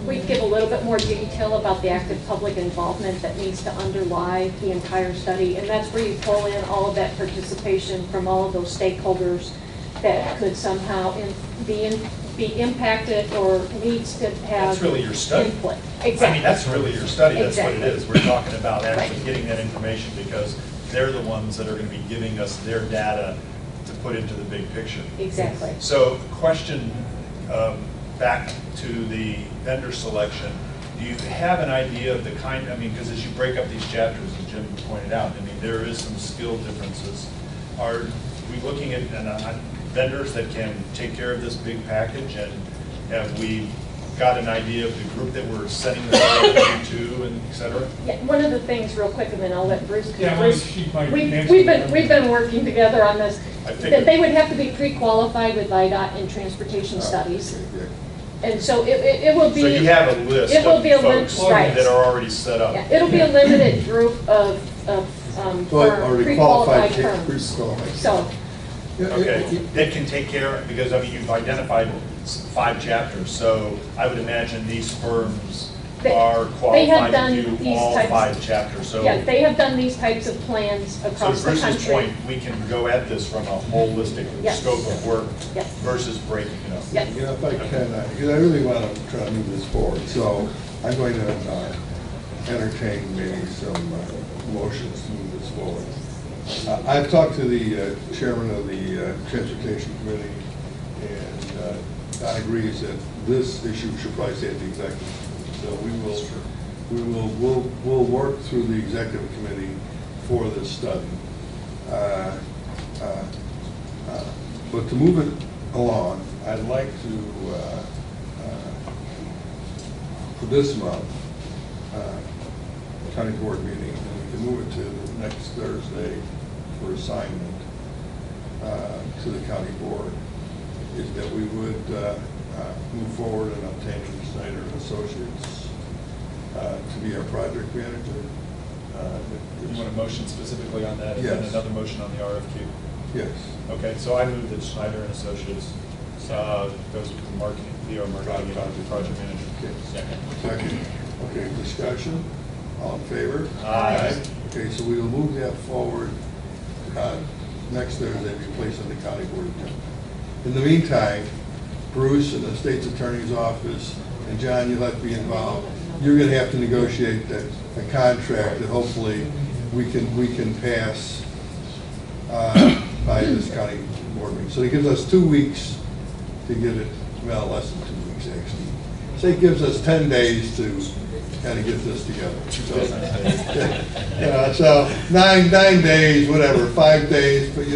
we give a little bit more detail about the active public involvement that needs to underlie the entire study, and that's where you pull in all of that participation from all of those stakeholders that could somehow be impacted or needs to have That's really your study. input. I mean, that's really your study, that's what it Exactly. is. We're talking about actually Right. getting that information because they're the ones that are going to be giving us their data to put into the big picture. Exactly. So, question back to the vendor selection. Do you have an idea of the kind, I mean, because as you break up these chapters, as Jim pointed out, I mean, there is some skill differences. Are we looking at vendors that can take care of this big package? And have we got an idea of the group that we're setting this up to, and et cetera? Yeah, one of the things, real quick, and then I'll let Bruce. 'cause Yeah, Bruce, she might we've answer we've been working together on this. I figured. That they would have to be pre-qualified with IDOT and transportation studies, and so it will be. So you have a list it will of be a folks right. that are already set up? Yeah, it'll be a limited group of Already pre-qualified qualified, firms. pre-qualified. So, Okay, that can take care, because, I mean, you've identified 5 chapters, so I would imagine these firms They- are they have qualified done to do these all types- 5 chapters, so. yeah, they have done these types of plans So across to the Bruce's country. point, we can go at this from a holistic Yes. scope of work Yes. versus breaking it up. Yes. You know, if I can, because I really want to try to move this forward, so I'm going to entertain maybe some motions to move this forward. I've talked to the chairman of the Transportation Committee, And Don agrees that this issue should probably stay at the executive. So we'll work through the executive committee for this study. But to move it along, I'd like to, for this month, county board meeting, and we can move it to the next Thursday for assignment to the county board, is that we would move forward and obtain Snyder and Associates to be our project manager. You want a motion specifically on that? And Yes. then another motion on the RFQ? Yes. Okay, so I move that Schneider and Associates goes with the marketing, PR marketing project manager. Okay. Second. Second. Okay, discussion, all in favor? Aye. Okay, so we will move that forward next Thursday, be placed on the county board agenda. In the meantime, Bruce and the state's attorney's office, and John, you'll have to be involved. You're gonna have to negotiate a contract that hopefully we can pass by this county board meeting. So it gives us 2 weeks to get it, well, less than 2 weeks actually. So it gives us 10 days to kind of get this together. So 9 days, whatever, 5 days, but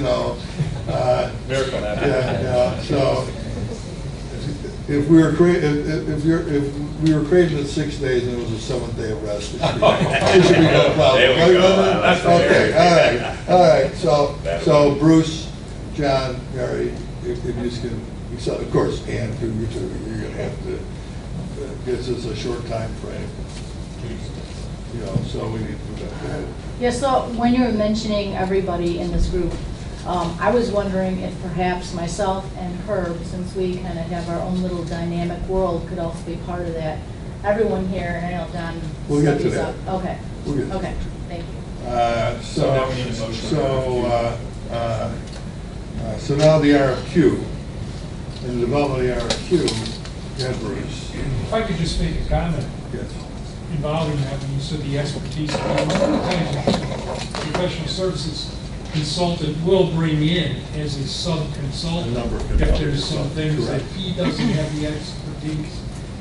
Miracle happen. yeah, so if we were created in 6 days and it was the 7th day of rest, it should be no problem. There we go. That's Okay, all right. So Bruce, John, Mary, if you just can, of course, Ann, too, you're gonna have to. Gives us a short time frame. So we need to put that ahead. Yeah, so when you were mentioning everybody in this group, I was wondering if perhaps myself and Herb, since we kind of have our own little dynamic world, could also be part of that. Everyone here, and I know Don. We'll get to studies that. up. Okay. We'll get to Okay, that. thank you. So now we need a motion. So now the RFQ, in the development of the RFQ, yeah, Bruce. If I could just make a comment Yes. involving that, when you said the expertise, a lot of times a professional services consultant will bring in as a sub-consultant. A number of If there's some consultants, things that correct. he doesn't have the expertise,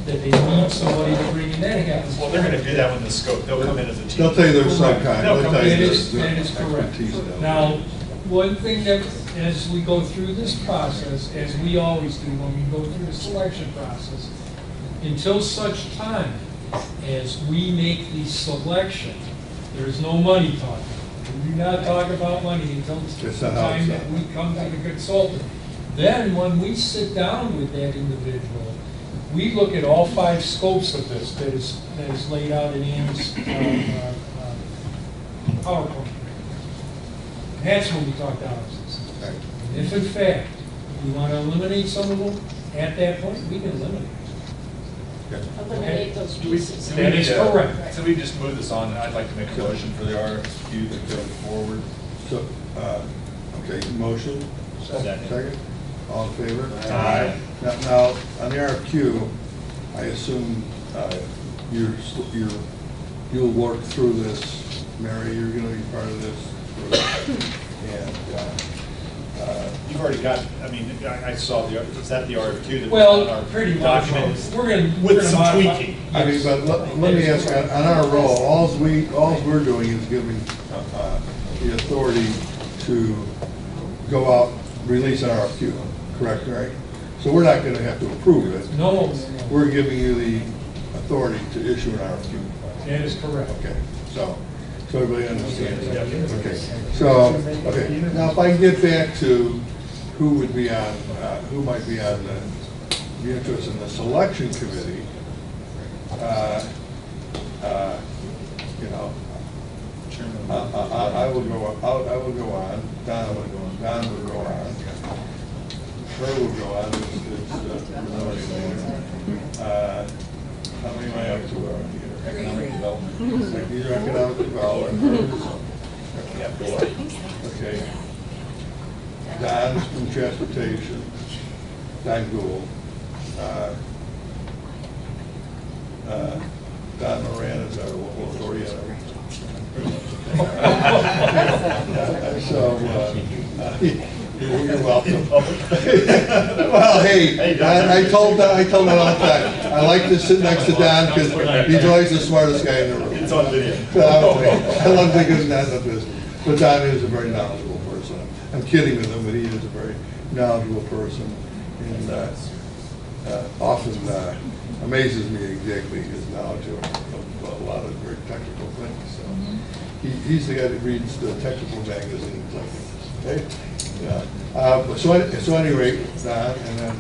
that they need somebody to bring in, that happens. Well, they're gonna do that with the scope. They'll come in as a team. They'll tell you their subcontract. They'll They'll come tell in. you That is correct. expertise level. Now, one thing that, as we go through this process, as we always do when we go through the selection process, until such time as we make the selection, there is no money talk. We do not talk about money until the It's not how it's time that done. we come to the consultant. Then, when we sit down with that individual, we look at all 5 scopes of this that is laid out in Ann's PowerPoint. And that's when we talk dollars. Right. If in fact we want to eliminate some of them, at that point, we can eliminate. Okay. Eliminate those Do we- pieces. do we That need is to- correct. So we just move this on. I'd like to make a motion for the RFQ to go forward. So, okay, motion? Second? All in favor? Aye. Now, on the RFQ, I assume you'll work through this. Mary, you're gonna be part of this. And, You've already got, I mean, I saw is that the RFQ that? Well, our pretty much. document? We're gonna With some modify- tweaking. I mean, but let me ask, on our roll, all we're doing is giving the authority to go out, release an RFQ, correct, right? So we're not gonna have to approve it. No, We're giving you the authority to issue an RFQ. that is correct. Okay, so everybody understands? Okay, okay, now if I can get back to who would be on, who might be on the interest in the selection committee, I will go on, Don will go on, Her will go on, how many am I up to here? Economic development. These are economic development. Okay. Don's from transportation, Don Gould. Don Moran is our local authority. So, You're welcome. Well, hey, I told that all the time. I like to sit next to Don because he's always the smartest guy in the room. It's on video. I love thinking of Don in business. But Don is a very knowledgeable person. I'm kidding with him, but he is a very knowledgeable person. And often amazes me exactly his knowledge of a lot of very technical things. So he's the guy that reads the technical magazines, I think. Okay? Yeah. So anyway, Don, and then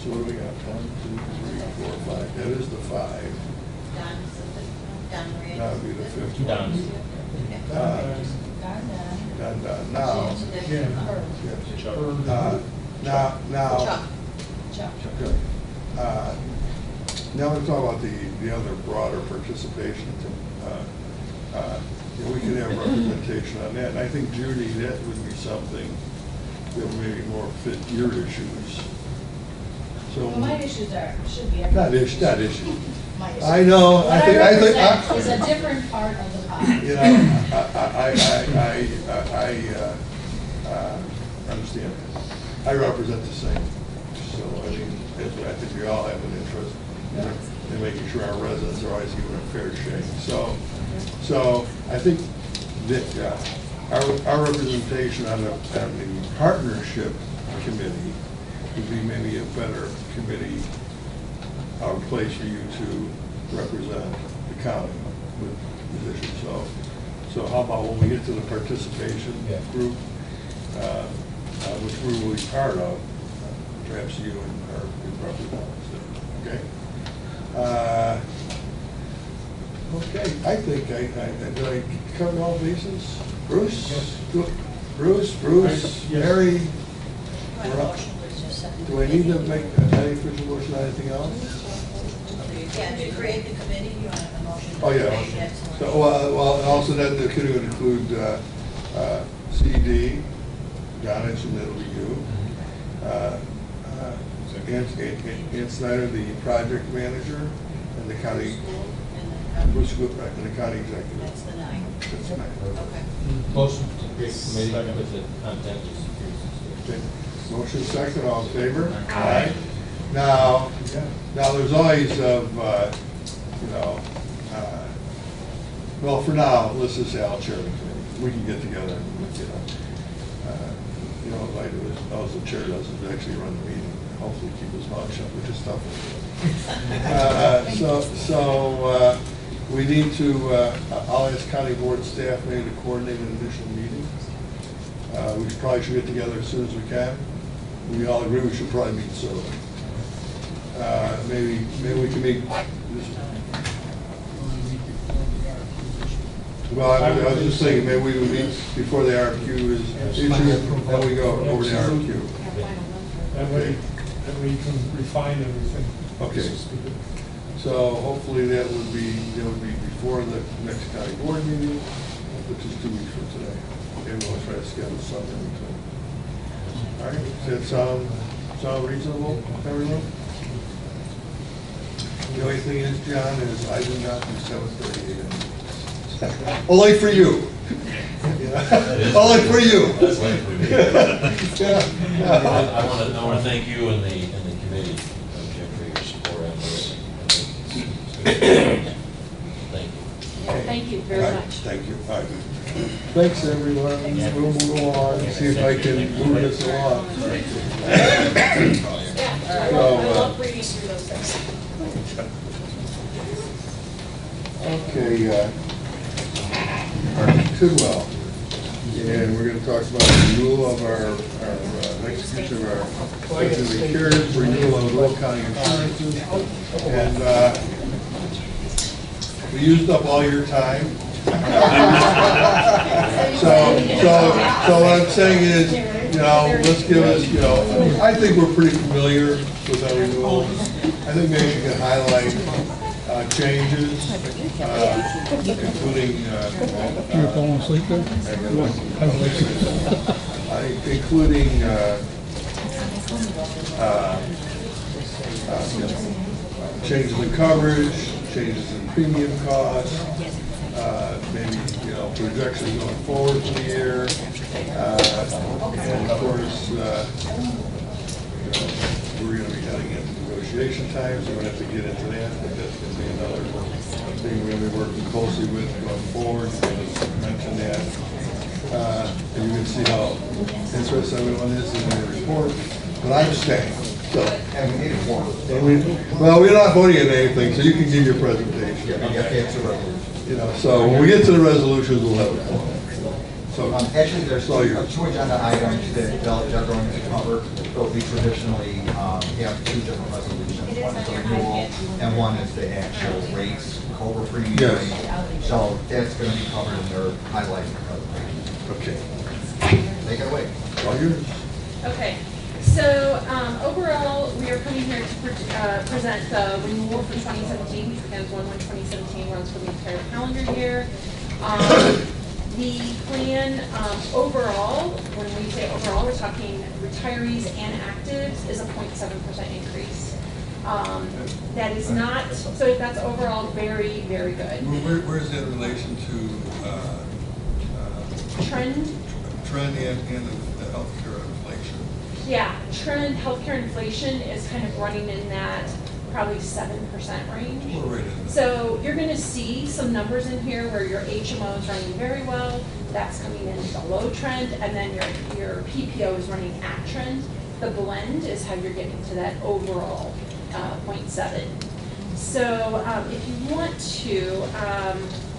so what do we got? 1, 2, 3, 4, 5. That is the 5. That would be the 5th one. Don. Now. Chuck. Good. Now we're talking about the other broader participation. We could have representation on that, and I think, Judy, that would be something that would maybe more fit your issues. So Well, my issues should be. not issues. My issues. I know. What I represent is a different part of the pie. You know, I understand. I represent the same. So I mean, I think we all have an interest in making sure our residents are always given a fair shake. So I think that our representation on the partnership committee would be maybe a better committee or place for you to represent the county with positions. So how about when we get to the participation group, which we will be part of, perhaps you and our representatives, okay? Okay, I think did I cover all bases? Bruce? Bruce, Mary? We're up. Do I need to make any official motion or anything else? Yeah, to create the committee, you want a motion? Oh, yeah. So, well, and also that the committee would include CD, Don, and that'll be you. Ann Snyder, the project manager, and the county, Bruce Goodwright, and the county executive. That's the 9. That's 9. Okay. Motion to create committee with the contact of security. Okay. Motion second, all in favor? Aye. Now there's always well, for now, let's just say I'll chair the committee. We can get together and, what I do is, as the chair does, is actually run the meeting, hopefully keep his mouth shut, which is tough. So we need to, I'll ask county board staff maybe to coordinate an initial meeting. We probably should get together as soon as we can. We all agree we should probably meet soon. Maybe we can meet this. Well, I was just thinking, maybe we would meet before the RFQ is issued, then we go over the RFQ. That way you can refine everything. Okay. So hopefully that would be before the next county board meeting, which is 2 weeks from today. And we'll try to schedule something in between. All right, does that sound reasonable, everyone? The only thing is, John, is I do not do 7:30 a.m. Only for you. Only for you. That's late for me. I want to thank you and the committee, Jim, for your support on this. Thank you. Thank you very All right, much. thank you. All right. Thanks, everyone. We'll move on and see if I can move this along. I love reading through those things. Okay, Tidwell, and we're going to talk about the renewal of our execution of our legislative carriers, renewal of Will County insurances, and we used up all your time. So what I'm saying is, let's give us, I think we're pretty familiar with our renewals. I think maybe you can highlight changes, including You're falling asleep there? including changes in coverage, changes in premium costs, maybe, projections going forward for the year. And of course, we're going to be heading into negotiation time, so we don't have to get into that, but that's going to be another thing we're going to be working closely with going forward. Just mention that. And you can see how interested everyone is in the report, but I'm staying. So, And we need a form. well, we're not voting on anything, so you can give your presentation. Yeah, you have to answer resolution. So when we get to the resolutions, we'll have a form. So Actually, there's So you're- two agenda items that Bill is going to cover, but we traditionally have two different resolutions. One is the renewal, and one is the actual rates, COBRA premium Yes. rate. So that's going to be covered in their highlighting presentation. okay. Take it away. All yours. Okay, so overall, we are coming here to present the renewal for 2017, which begins 1/1/2017, runs for the entire calendar year. The plan overall, when we say overall, we're talking retirees and actives, is a 0.7% increase. That is not, so that's overall very, very good. Where's that in relation to Trend, trend and the healthcare inflation? yeah, trend healthcare inflation is kind of running in that probably 7% range. We're right in there. So you're going to see some numbers in here where your HMO is running very well, that's coming in below trend, and then your PPO is running at trend. The blend is how you're getting to that overall 0.7. So if you want to,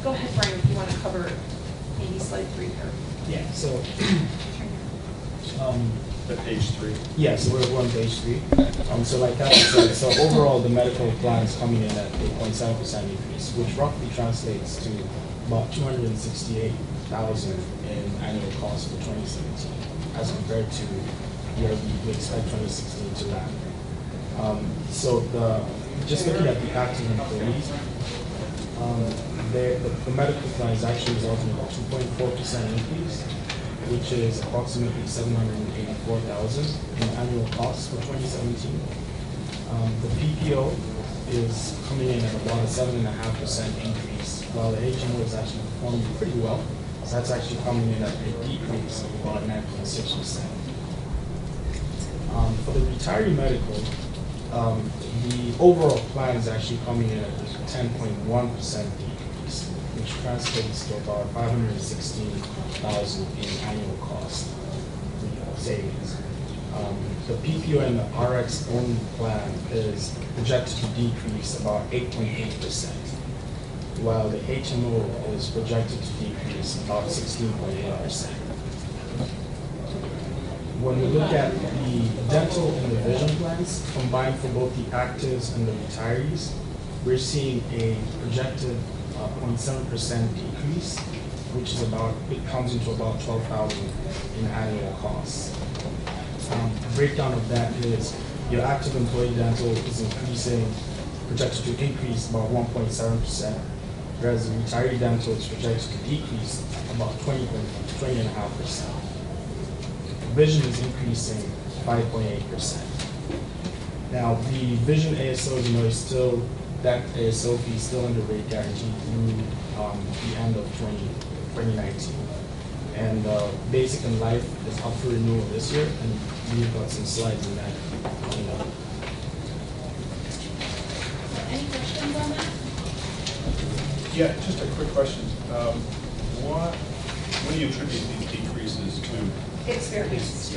go ahead, Brian, if you want to cover maybe slide 3 here. Yeah, so, At page 3. yeah, so we're on page 3. So like Kathy said, so overall, the medical plan is coming in at 8.7% increase, which roughly translates to about $268,000 in annual cost for 2017, as compared to where we expect 2016 to land. So just looking at the active employees, the medical plan is actually resulting in a 2.4% increase, which is approximately $784,000 in annual costs for 2017. The PPO is coming in at about a 7.5% increase, while the HMO is actually performing pretty well. So that's actually coming in at a decrease of about 9.6%. For the retiree medical, the overall plan is actually coming in at a 10.1% decrease, which translates to about $516,000 in annual cost savings. The PPO and the RX only plan is projected to decrease about 8.8%, while the HMO is projected to decrease about 16.8%. When we look at the dental and the vision plans combined for both the actives and the retirees, we're seeing a projected 0.7% decrease, which is it comes into about $12,000 in annual costs. The breakdown of that is your active employee dental is projected to increase about 1.7%, whereas the retiree dental is projected to decrease about 20.5%. Vision is increasing 5.8%. Now, the vision ASO, is still, that ASO fee is still under rate guarantee through the end of 2019. And basic and life is up for renewal this year, and we've got some slides in that coming up. Any questions on that? Yeah, just a quick question. What do you attribute these decreases to? Experience.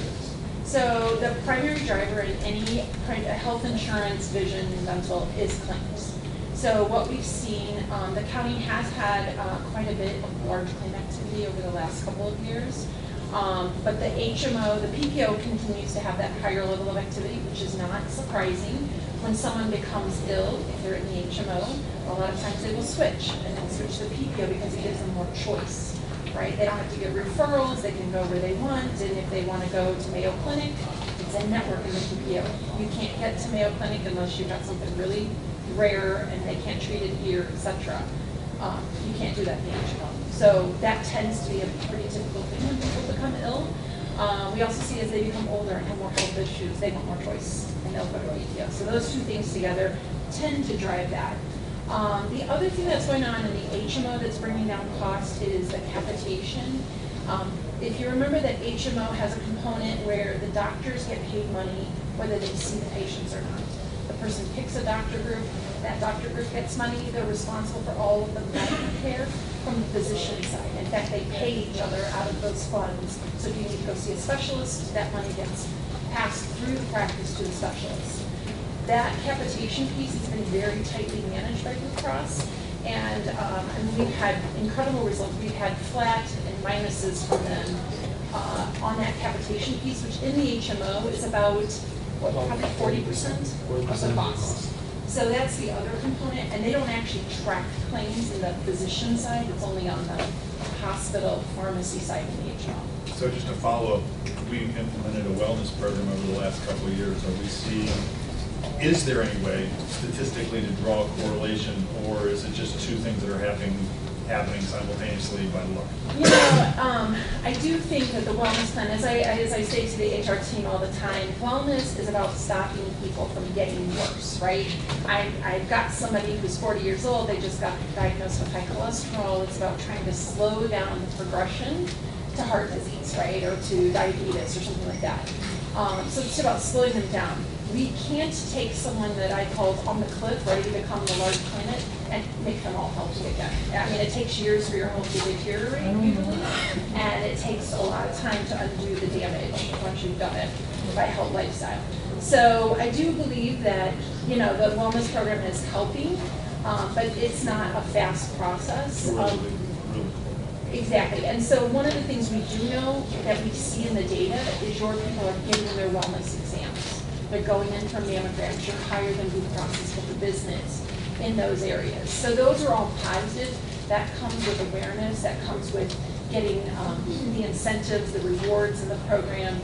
So the primary driver in any kind of health insurance, vision, and dental is claims. So what we've seen, the county has had quite a bit of large claim activity over the last couple of years. But the HMO, the PPO continues to have that higher level of activity, which is not surprising. When someone becomes ill, if they're in the HMO, a lot of times they will switch and then switch to the PPO because it gives them more choice. Right? They don't have to get referrals, they can go where they want, and if they want to go to Mayo Clinic, it's a network in the PPO. You can't get to Mayo Clinic unless you've got something really rare and they can't treat it here, etc. You can't do that in the HMO. So that tends to be a pretty typical thing when people become ill. We also see as they become older and have more health issues, they want more choice and they'll go to PPO. So those two things together tend to drive that. The other thing that's going on in the HMO that's bringing down cost is the capitation. If you remember that HMO has a component where the doctors get paid money whether they see the patients or not. The person picks a doctor group, that doctor group gets money, they're responsible for all of the medical care from the physician side. In fact, they pay each other out of those funds. So if you need to go see a specialist, that money gets passed through the practice to the specialist. That capitation piece has been very tightly managed by Blue Cross, and we've had incredible results. We've had flat and minuses from them on that capitation piece, which in the HMO is about, what, probably 40% of the cost. So that's the other component, and they don't actually track claims in the physician side, it's only on the hospital pharmacy side in the HMO. So just to follow up, we implemented a wellness program over the last couple of years. Are we seeing, is there any way statistically to draw a correlation, or is it just two things that are happening simultaneously by luck? You know, I do think that the wellness plan, as I say to the HR team all the time, wellness is about stopping people from getting worse, right? I've got somebody who's 40 years old, they just got diagnosed with high cholesterol. It's about trying to slow down the progression to heart disease, right, or to diabetes or something like that. So it's about slowing them down. We can't take someone that I called on the cliff, ready to become the large planet, and make them all healthy again. I mean, it takes years for your health to deteriorate, usually, and it takes a lot of time to undo the damage once you've done it by health lifestyle. So I do believe that, you know, the wellness program is helping, but it's not a fast process. Exactly, and so one of the things we do know that we see in the data is your people are getting their wellness exams. They're going in for mammograms, you're higher than Blue Cross for the business in those areas. So those are all positive. That comes with awareness, that comes with getting the incentives, the rewards in the program.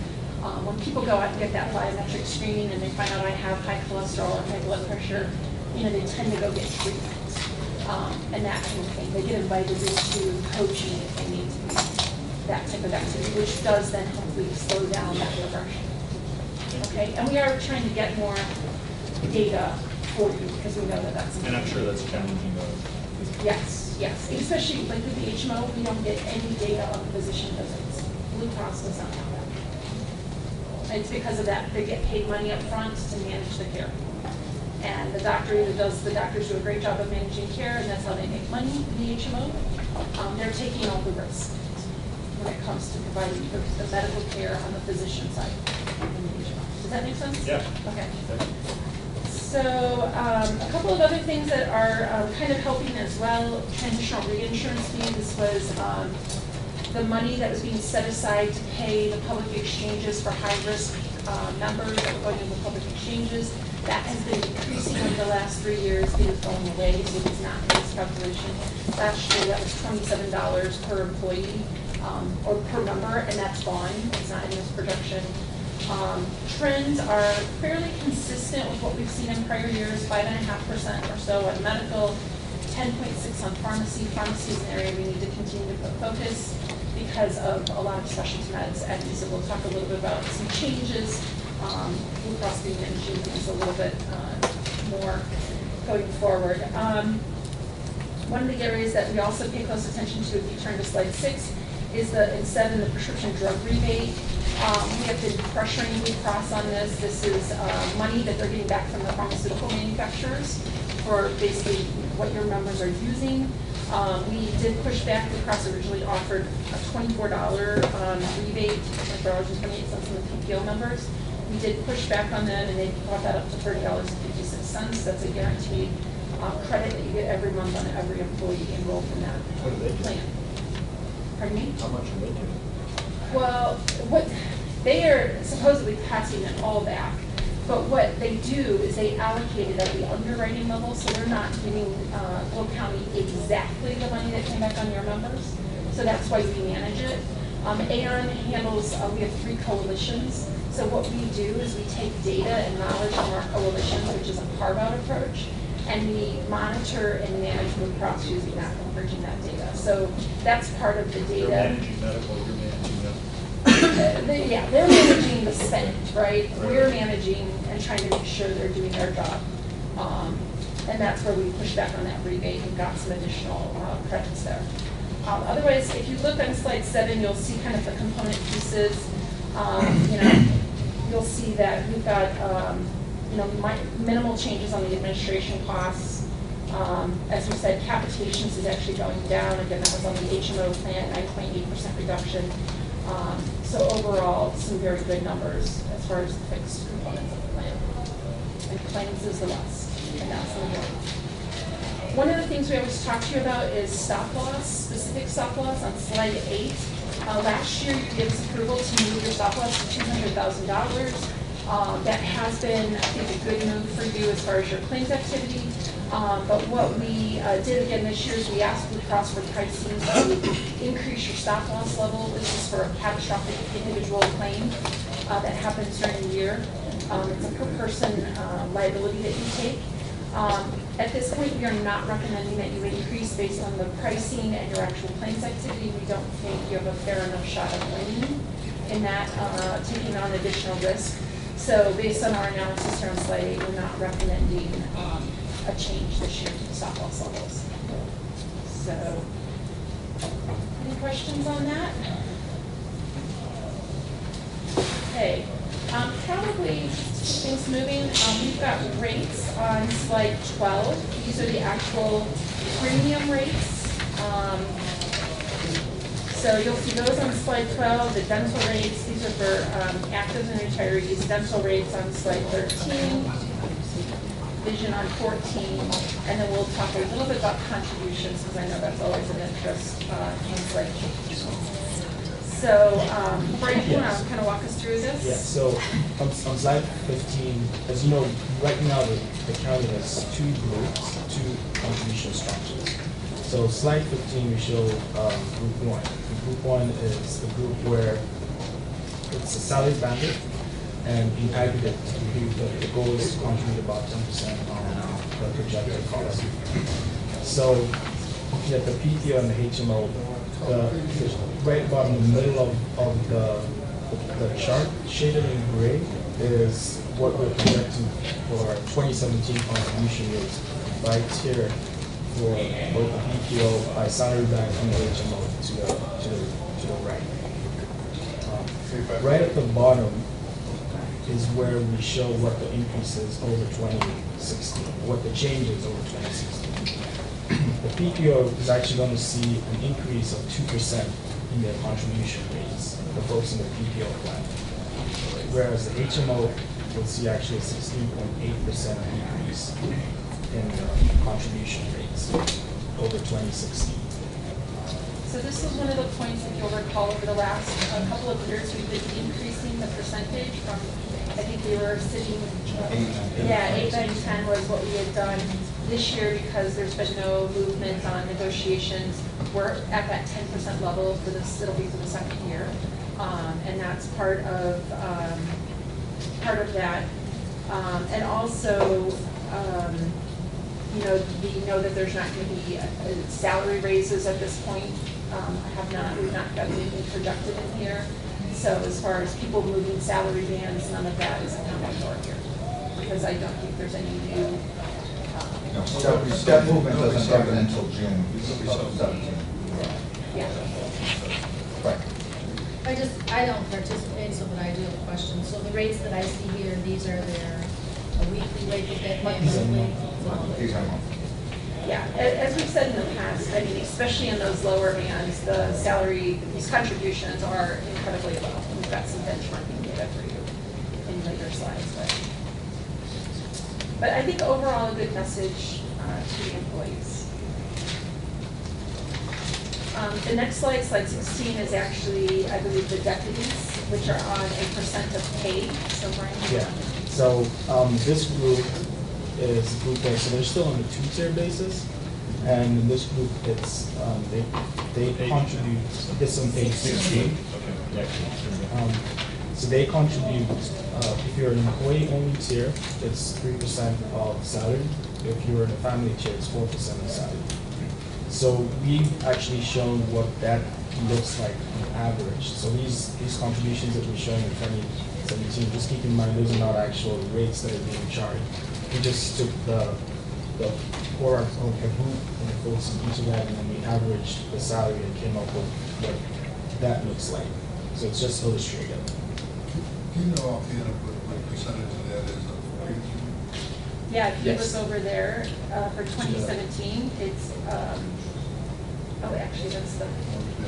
When people go out and get that biometric screening and they find out I have high cholesterol or high blood pressure, you know, they tend to go get treatment. And that kind of thing. They get invited into coaching if they need to be that type of activity, which does then hopefully slow down that progression. Okay, and we are trying to get more data for you because we know that that's important. And I'm sure that's challenging though. Yes, yes, especially like with the HMO, we don't get any data on the physician visits. Blue Cross does not have that. It's because of that. They get paid money up front to manage the care. And the doctors do a great job of managing care, and that's how they make money in the HMO. They're taking all the risk when it comes to providing the medical care on the physician side in the HMO. Does that make sense? Yeah. Okay. So a couple of other things that are kind of helping as well, transitional reinsurance fee. This was the money that was being set aside to pay the public exchanges for high-risk members that were going into public exchanges. That has been decreasing over the last 3 years. It is going away, so it is not in this calculation. Last year, that was $27 per employee or per member, and that's gone. It's not in this projection. Trends are fairly consistent with what we've seen in prior years, 5.5% or so on medical, 10.6 on pharmacy. Pharmacy is an area we need to continue to put focus because of a lot of specialty meds, and so we'll talk a little bit about some changes. Blue Cross being managing things a little bit more going forward. One of the areas that we also pay close attention to, if you turn to slide 6, is instead of the prescription drug rebate. We have been pressuring Blue Cross on this. This is money that they're getting back from the pharmaceutical manufacturers for basically what your members are using. We did push back. Blue Cross originally offered a $24 rebate, like $4.28 on the PPO members. We did push back on them, and they brought that up to $30.56. That's a guaranteed credit that you get every month on every employee enrolled in that plan. Pardon me? How much are they getting? Well, what they are supposedly passing it all back, but what they do is they allocate it at the underwriting level, so they're not giving Will County exactly the money that came back on your members. So that's why we manage it. Aon handles, we have 3 coalitions. So what we do is we take data and knowledge from our coalitions, which is a carve-out approach, and we monitor and manage Blue Cross using that, leveraging that data. So that's part of the data. They're managing medical, you're managing medical. Yeah, they're managing the spend, right? We're managing and trying to make sure they're doing their job. And that's where we pushed back on that rebate and got some additional credits there. Otherwise, if you look on slide 7, you'll see kind of the component pieces. You'll see that we've got minimal changes on the administration costs. As we said, capitations is actually going down. Again, that was on the HMO plan, 9.8% reduction. So overall, some very good numbers as far as the fixed components of the plan. And claims is the less, and that's the majority. One of the things we always talk to you about is stop loss, specific stop loss on slide 8. Last year, you gave us approval to move your stop loss to $200,000. That has been, I think, a good move for you as far as your claims activity. But what we did again this year is we asked Blue Cross for pricing to increase your stop loss level. This is for a catastrophic individual claim that happens during the year. It's a per person liability that you take. At this point, we are not recommending that you increase based on the pricing and your actual claims activity. We don't think you have a fair enough shot of winning in that, taking on additional risk. So based on our analysis here on slide 8, we're not recommending a change this year to the stop loss levels. So, any questions on that? Okay, probably things moving. We've got rates on slide 12. These are the actual premium rates. So you'll see those on slide 12, the dental rates. These are for actives and retirees. Dental rates on slide 13. Vision on 14, and then we'll talk a little bit about contributions, because I know that's always an interest in slide 15. So, Brian, you want to kind of walk us through this? Yeah, so on slide 15, as you know, right now the county has two groups, two contribution structures. So slide 15, we show group 1. Group 1 is the group where it's a salary banded, and in aggregate, the goal is to contribute about 10% on the projected cost. So looking at the PTO and the HMO, right about in the middle of the chart, shaded in gray, is what we're projecting for 2017 contribution rates by tier for both the PTO by salary band and the HMO to the right. Right at the bottom is where we show what the increase is over 2016, what the change is over 2016. The PPO is actually going to see an increase of 2% in their contribution rates, the folks in the PPO plan. Whereas the HMO will see actually a 16.8% increase in contribution rates over 2016. So this is one of the points, if you'll recall, over the last couple of years, we've been increasing the percentage from, I think we were sitting, 8, 9, 10 was what we had done. This year, because there's been no movement on negotiations, we're at that 10% level for this, it'll be for the second year. And that's part of that. And also, we know that there's not going to be salary raises at this point. We've not got anything projected in here. So as far as people moving salary bands, none of that is accounted for here, because I don't think there's any new. No, step movement doesn't happen until June of 17. Yeah. Right. I don't participate, so but I do have a question. So the rates that I see here, these are their a weekly rate that they pay monthly? These are monthly. Yeah, as we've said in the past, I mean, especially in those lower bands, the salary, these contributions are incredibly low. We've got some benchmarking data for you in later slides, but I think overall a good message to the employees. The next slide, slide 16, is actually, I believe, the deputies, which are on a percent of pay. So Brian. Yeah. So this group is a group that, so they're still on a 2-tier basis, and in this group, it's they contribute. This on page 16. So they contribute. If you're an employee-only tier, it's 3% of salary. If you're in a family tier, it's 4% of salary. So we've actually shown what that looks like on average. So these contributions that we're showing in 2017, just keep in mind those are not actual rates that are being charged. We just took the the core of Kahoot and the folks into that, and then we averaged the salary and came up with what that looks like. So it's just illustrative. Do you know offhand what percentage of that is of premium? Yeah, if you Yes. look over there, for 2017, it's, oh, actually, that's the,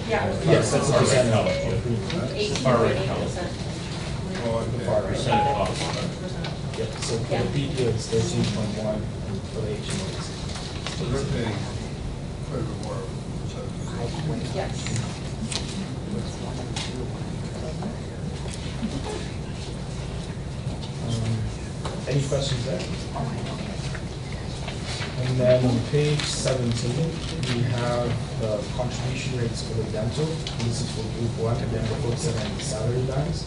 yeah. Yes, that's the Far right percentage. column. Far right 18.8%. Oh, The okay. far right. Percent cost. Yep, so for Yeah. the PPO it's 13.1, and for the HMO it's So they're paying quite a bit more percentage. Yes. Any questions there? And then on page 17, we have the contribution rates for the dental. This is for group 1, again, the folks that are in the salary bands.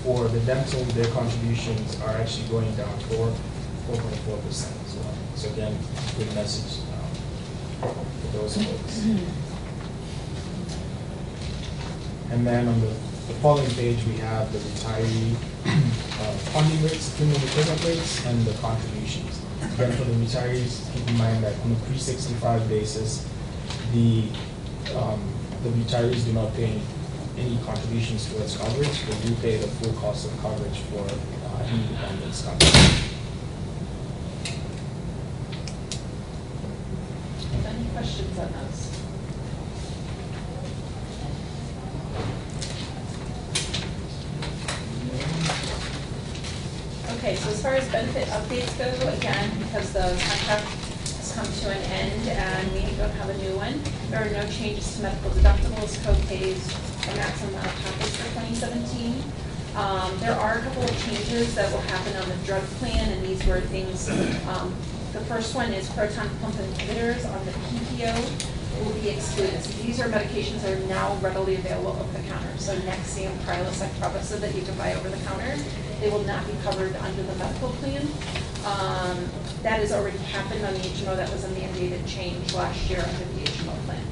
For the dental, their contributions are actually going down 4.4% as well. So again, good message for those folks. And then on the following page, we have the retiree funding rates, premium equivalent rates, and the contributions. Again, for the retirees, keep in mind that on a pre-65 basis, the retirees do not pay any contributions towards coverage, but do pay the full cost of coverage for any dependents coverage. Any questions on those? Okay, so as far as benefit updates go, again, because the contract has come to an end and we don't have a new one, there are no changes to medical deductibles, co-pays, or maximum out of pockets for 2017. There are a couple of changes that will happen on the drug plan, and these were things, the first one is proton pump inhibitors on the PPO will be excluded. So these are medications that are now readily available over the counter. So Nexium, Prilosec, Prevacid that you can buy over the counter, they will not be covered under the medical plan. That has already happened on the HMO. That was a mandated change last year under the HMO plan.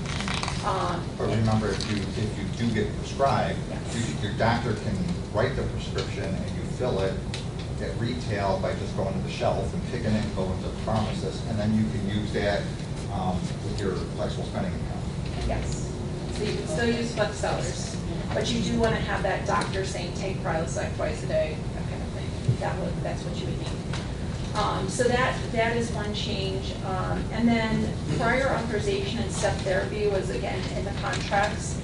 But remember, if you do get prescribed, Yes. your doctor can write the prescription and you fill it at retail by just going to the shelf and picking it and going to the pharmacist, and then you can use that with your flexible spending account. Yes. So you can still use flex sellers, but you do want to have that doctor saying take Prilosec twice a day, that kind of thing. That's what you would need. So that is one change. And then prior authorization and step therapy was again in the contracts.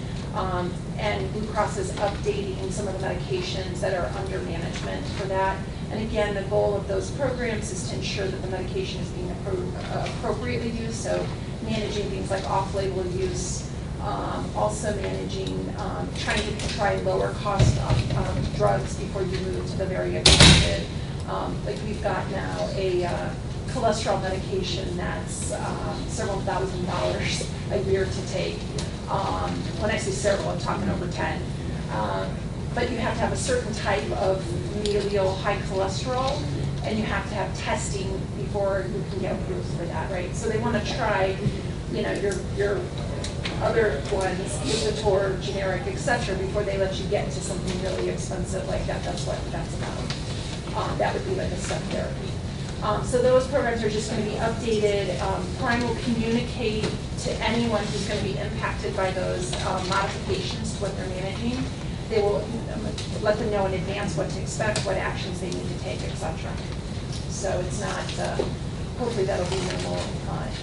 And Blue Cross is updating some of the medications that are under management for that. And again, the goal of those programs is to ensure that the medication is being appropriately used. So managing things like off-label use, also managing, trying to try lower cost drugs before you move to the very expensive. Like we've got now a cholesterol medication that's several $1,000s a year to take. When I say several, I'm talking over 10. But you have to have a certain type of medial high cholesterol, and you have to have testing before you can get approved for that, right? So they want to try, your other ones, Lipitor, generic, et cetera, before they let you get to something really expensive like that. That's what that's about. That would be like a step therapy. So those programs are just going to be updated. Prime will communicate to anyone who's going to be impacted by those modifications to what they're managing. They will let them know in advance what to expect, what actions they need to take, etc. So it's not, hopefully that'll be minimal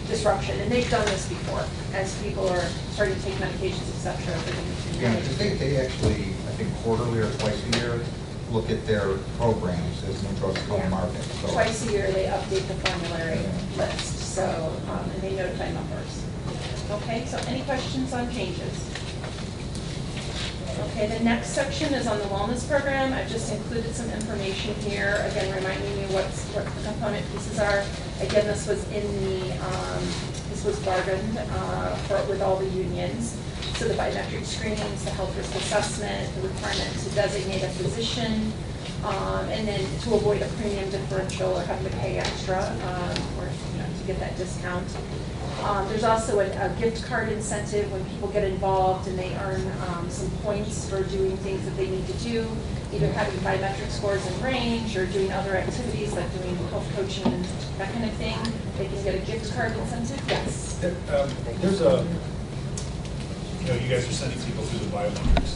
disruption. And they've done this before, as people are starting to take medications, etc. Yeah, because they actually, I think quarterly or twice a year, look at their programs as new drugs come to market. So Twice a year, they update the formulary list, so, and they notify members. Okay, so any questions on changes? Okay, the next section is on the wellness program. I've just included some information here, again, reminding you what the component pieces are. Again, this was in the, this was bargained with all the unions. So the biometric screenings, the health risk assessment, the requirement to designate a physician, and then to avoid a premium differential or having to pay extra, or to get that discount. There's also a gift card incentive when people get involved and they earn some points for doing things that they need to do, either having biometric scores in range or doing other activities like doing health coaching and that kind of thing. They can get a gift card incentive, yes. There's you guys are sending people through the biometrics.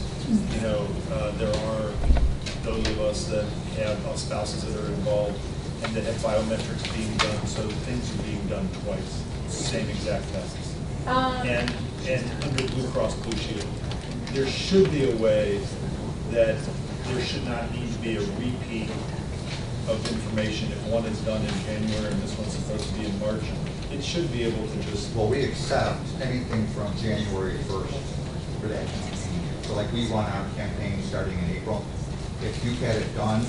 There are those of us that have spouses that are involved and that have biometrics being done, so things are being done twice, same exact tests. And under Blue Cross Blue Shield, there should be a way that there should not need to be a repeat of information if one is done in January and this one's supposed to be in March. It should be able to just... Well, we accept anything from January 1st for that campaign. So like we run our campaign starting in April. If you had it done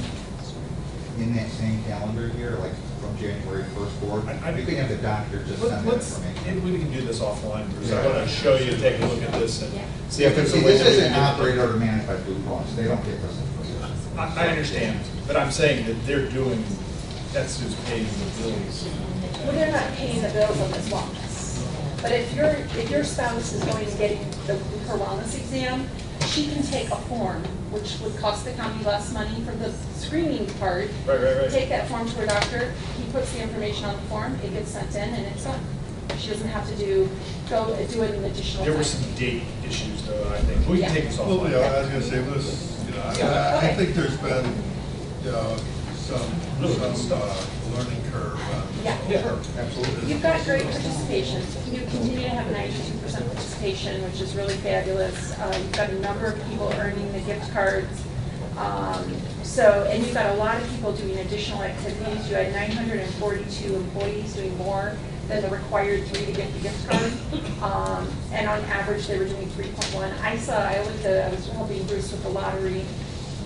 in that same calendar year, like from January 1st forward, you can have the doctor just send that information. We can do this offline, Bruce. I want to show you, take a look at this and see if it's a See, way this that we isn't can get operated or managed by Blue Cross. They don't get this information. I understand, but I'm saying that they're doing, that's who's paying the bills. Well, they're not paying the bills on this wellness. But if your spouse is going and getting her wellness exam, she can take a form, which would cost the county less money for the screening part. Right. Take that form to her doctor, he puts the information on the form, it gets sent in, and it's done. She doesn't have to do it an additional There were time. some date issues though, I think. We can take this Well, offline. I was gonna say, I think there's been, some learning curve. Yeah. Absolutely. You've got great participation. You continue to have 92% participation, which is really fabulous. You've got a number of people earning the gift cards. And you've got a lot of people doing additional activities. You had 942 employees doing more than the required 3 to get the gift card. And on average, they were doing 3.1. I was helping Bruce with the lottery.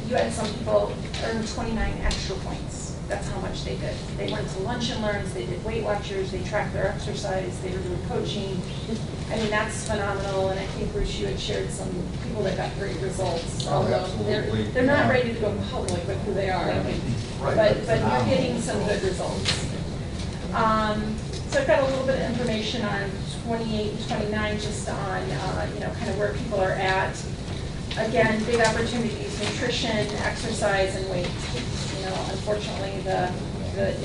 You had some people earn 29 extra points. That's how much they did. They went to lunch and learns, they did Weight Watchers, they tracked their exercise, they were doing coaching. I mean, that's phenomenal, and I think Bruce, you had shared some people that got great results. Although absolutely. they're not ready to go public with who they are. But you're getting some good results. So I've got a little bit of information on 28 and 29, just on kind of where people are at. Again, big opportunities: nutrition, exercise, and weight. Unfortunately, the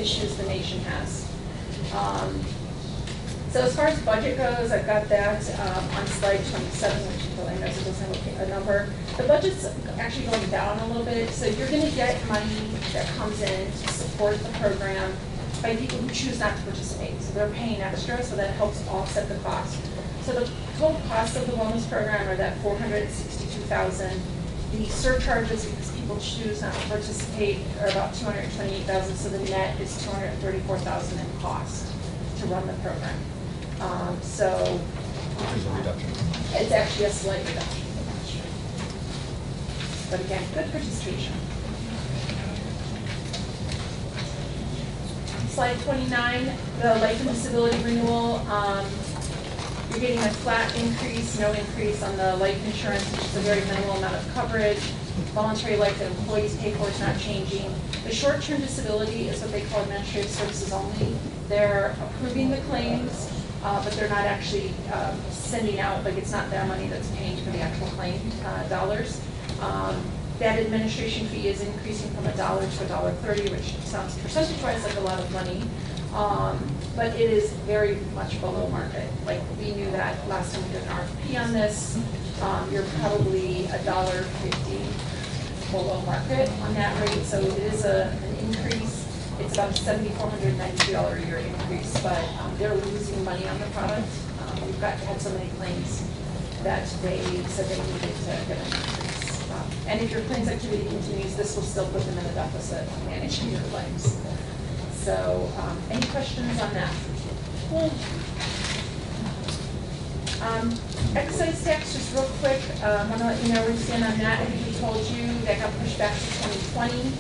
issues the nation has. So as far as budget goes, I've got that on slide 27, which you probably know, so it doesn't have a number. The budget's actually going down a little bit, so you're going to get money that comes in to support the program by people who choose not to participate. So they're paying extra, so that helps offset the cost. So the total cost of the wellness program are that $462,000. The surcharges, because people choose not to participate, are about $228,000. So the net is $234,000 in cost to run the program. Which is a reduction. It's actually a slight reduction. But again, good participation. Slide 29, the life and disability renewal. You're getting a flat increase, no increase on the life insurance, which is a very minimal amount of coverage. Voluntary life that employees pay for is not changing. The short-term disability is what they call administrative services only. They're approving the claims, but they're not actually sending out, like it's not their money that's paying for the actual claim dollars. That administration fee is increasing from $1 to $1.30, which sounds percentage-wise like a lot of money. But it is very much below market. Like, we knew that last time we did an RFP on this. You're probably $1.50 below market on that rate, so it is an increase. It's about a $7,492 a year increase, but they're losing money on the product. We've had so many claims that they said they needed to get an increase. And if your claims activity continues, this will still put them in a deficit managing your claims. So, any questions on that? Excise tax, just real quick, I want to let you know where we stand on that. I think we told you that got pushed back to 2020.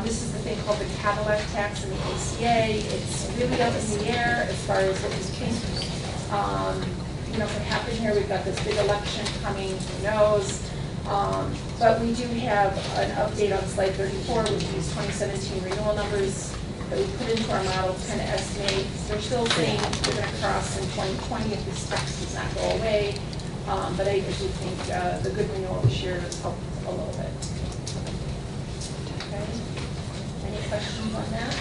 This is the thing called the Cadillac tax in the ACA. It's really up in the air as far as what we think. could happen here. We've got this big election coming, who knows? But we do have an update on slide 34 with these 2017 renewal numbers that we put into our model to kind of estimate. They're still saying we're going to cross in 2020 if this tax does not go away. But I do think the good renewal this year has helped a little bit. Okay. Any questions on that?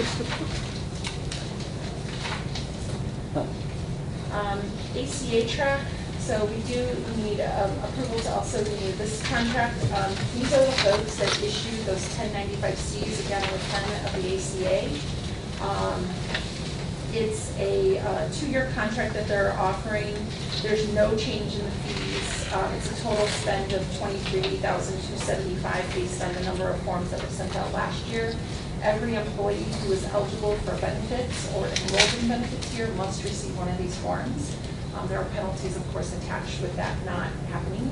ACA track. So we do need approval to also renew this contract. These are the folks that issued those 1095Cs, again, a requirement of the ACA. It's a 2-year contract that they're offering. There's no change in the fees. It's a total spend of $23,275 based on the number of forms that were sent out last year. Every employee who is eligible for benefits or enrolled in benefits here must receive one of these forms. There are penalties, of course, attached with that not happening.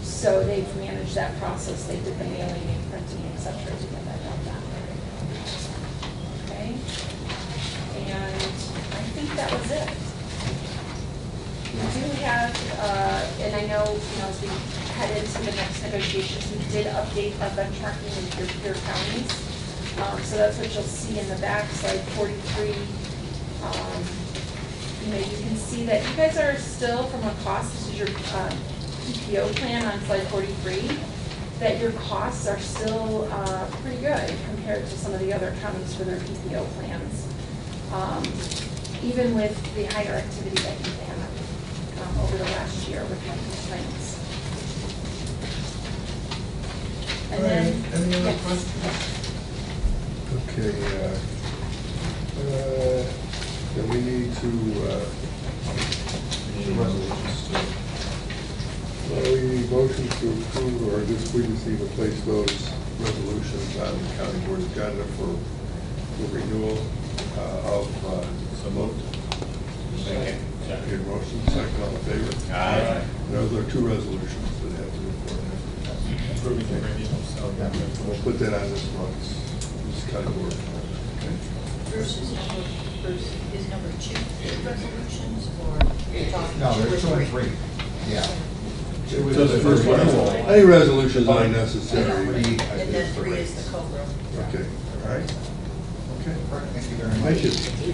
So they've managed that process. They did the mailing and printing, et cetera, to get that done. Okay. And I think that was it. We do have, and I know, as we head into the next negotiations, we did update our benchmarking in peer counties. So that's what you'll see in the back, slide 43. You can see that you guys are still, from a cost, this is your PPO plan on slide 43, that your costs are still pretty good compared to some of the other counties for their PPO plans, even with the higher activity that you've had over the last year with my constraints. And then, Any other yes. questions? Okay, then we need to, we need motions to approve, or we just need to place those resolutions on the county board agenda for the renewal of So moved. Okay, motion, second, all in favor? Aye. Those are 2 resolutions that have to be reported. Approving the renewals. We'll put that on this month's county board. Okay. Bruce, is number 2 resolutions, or you're talking No, 2 or there's 2 and 3. 3? Yeah. The first one. Any resolutions are necessary. And then 3 is the COBRA. Okay, all right. Okay. Thank you very much. Thank you.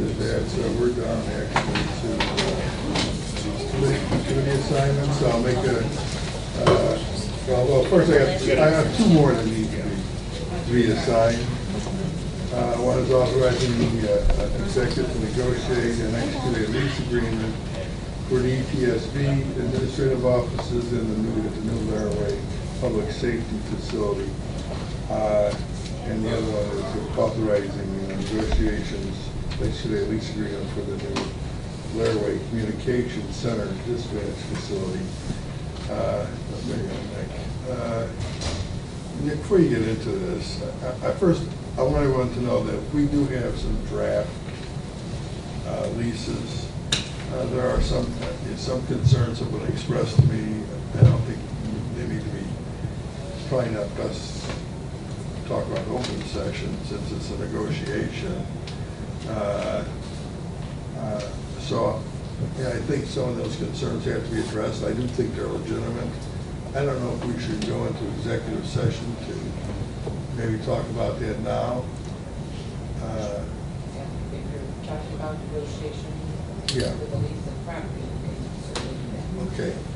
Okay, so we're down actually to committee assignments. I'll make a, well, first I have 2 more that need to be reassigned. One is authorizing the executive to negotiate and execute a lease agreement for the ETSB administrative offices in the new Laraway Public Safety Facility. And the other one is authorizing negotiations, basically a lease agreement for the new Laraway Communications Center dispatch facility. Nick, before you get into this, I want everyone to know that we do have some draft leases. There are some concerns that have been expressed to me. I don't think they need to be, probably not best to talk about open session since it's a negotiation. So yeah, I think some of those concerns have to be addressed. I do think they're legitimate. I don't know if we should go into executive session to maybe talk about that now. If you're talking about negotiation Yeah. with the lease of property, you can certainly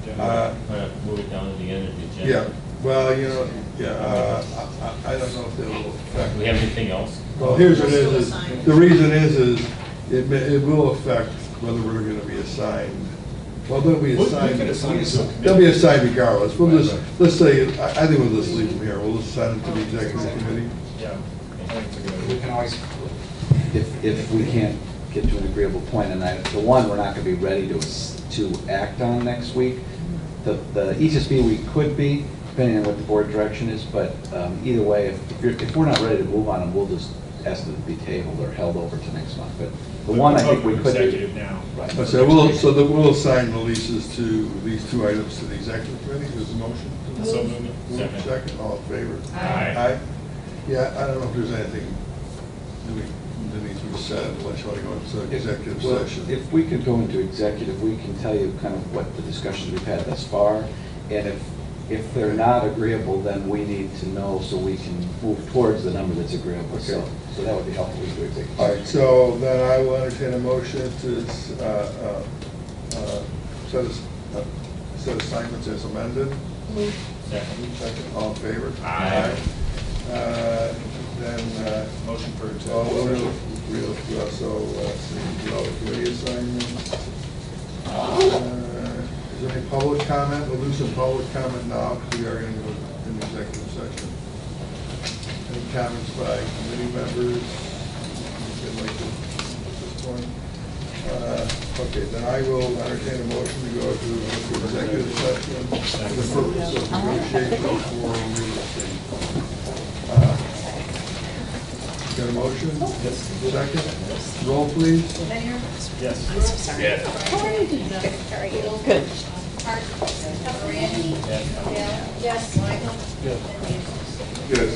do that. Okay. Move it down to the end of the agenda. Yeah, well, I don't know if they'll affect. Do we have anything else? Well, here's what it is, the reason is it will affect whether we're gonna be assigned. Well, they'll be assigned. They'll be assigned regardless. We'll just, let's say, I think we'll just leave them here. We'll just assign them to the executive committee. Yeah. We can always, if we can't get to an agreeable point, and the one we're not going to be ready to act on next week. The ETSB we could be, depending on what the board direction is, but either way, if we're not ready to move on them, we'll just has to be tabled or held over to next month, but the one I think we could do. Executive now. Right. So we'll assign the leases to, these two items to the executive committee. There's a motion. So moved. Move second, all in favor? Aye. Yeah, I don't know if there's anything that needs to be said unless you want to go into executive Well, session. if we could go into executive, we can tell you kind of what the discussions we've had thus far, and if they're not agreeable, then we need to know so we can move towards the number that's agreeable. So that would be helpful to do executive. All right, so then I will entertain a motion to set assignments as amended. Second, all in favor? Aye. Then, Motion for all executive real, session. we also, do all the committee assignments. Is there any public comment? We'll do some public comment now, because we are going to go in executive session. Any comments by committee members? Anything like this at this point? Okay, then I will entertain a motion to go to executive session for the purpose of negotiation for real estate. Got a motion? Yes. Second? Roll, please. Mayor? Yes. Yes. Good. Randy? Yes. Michael? Yes.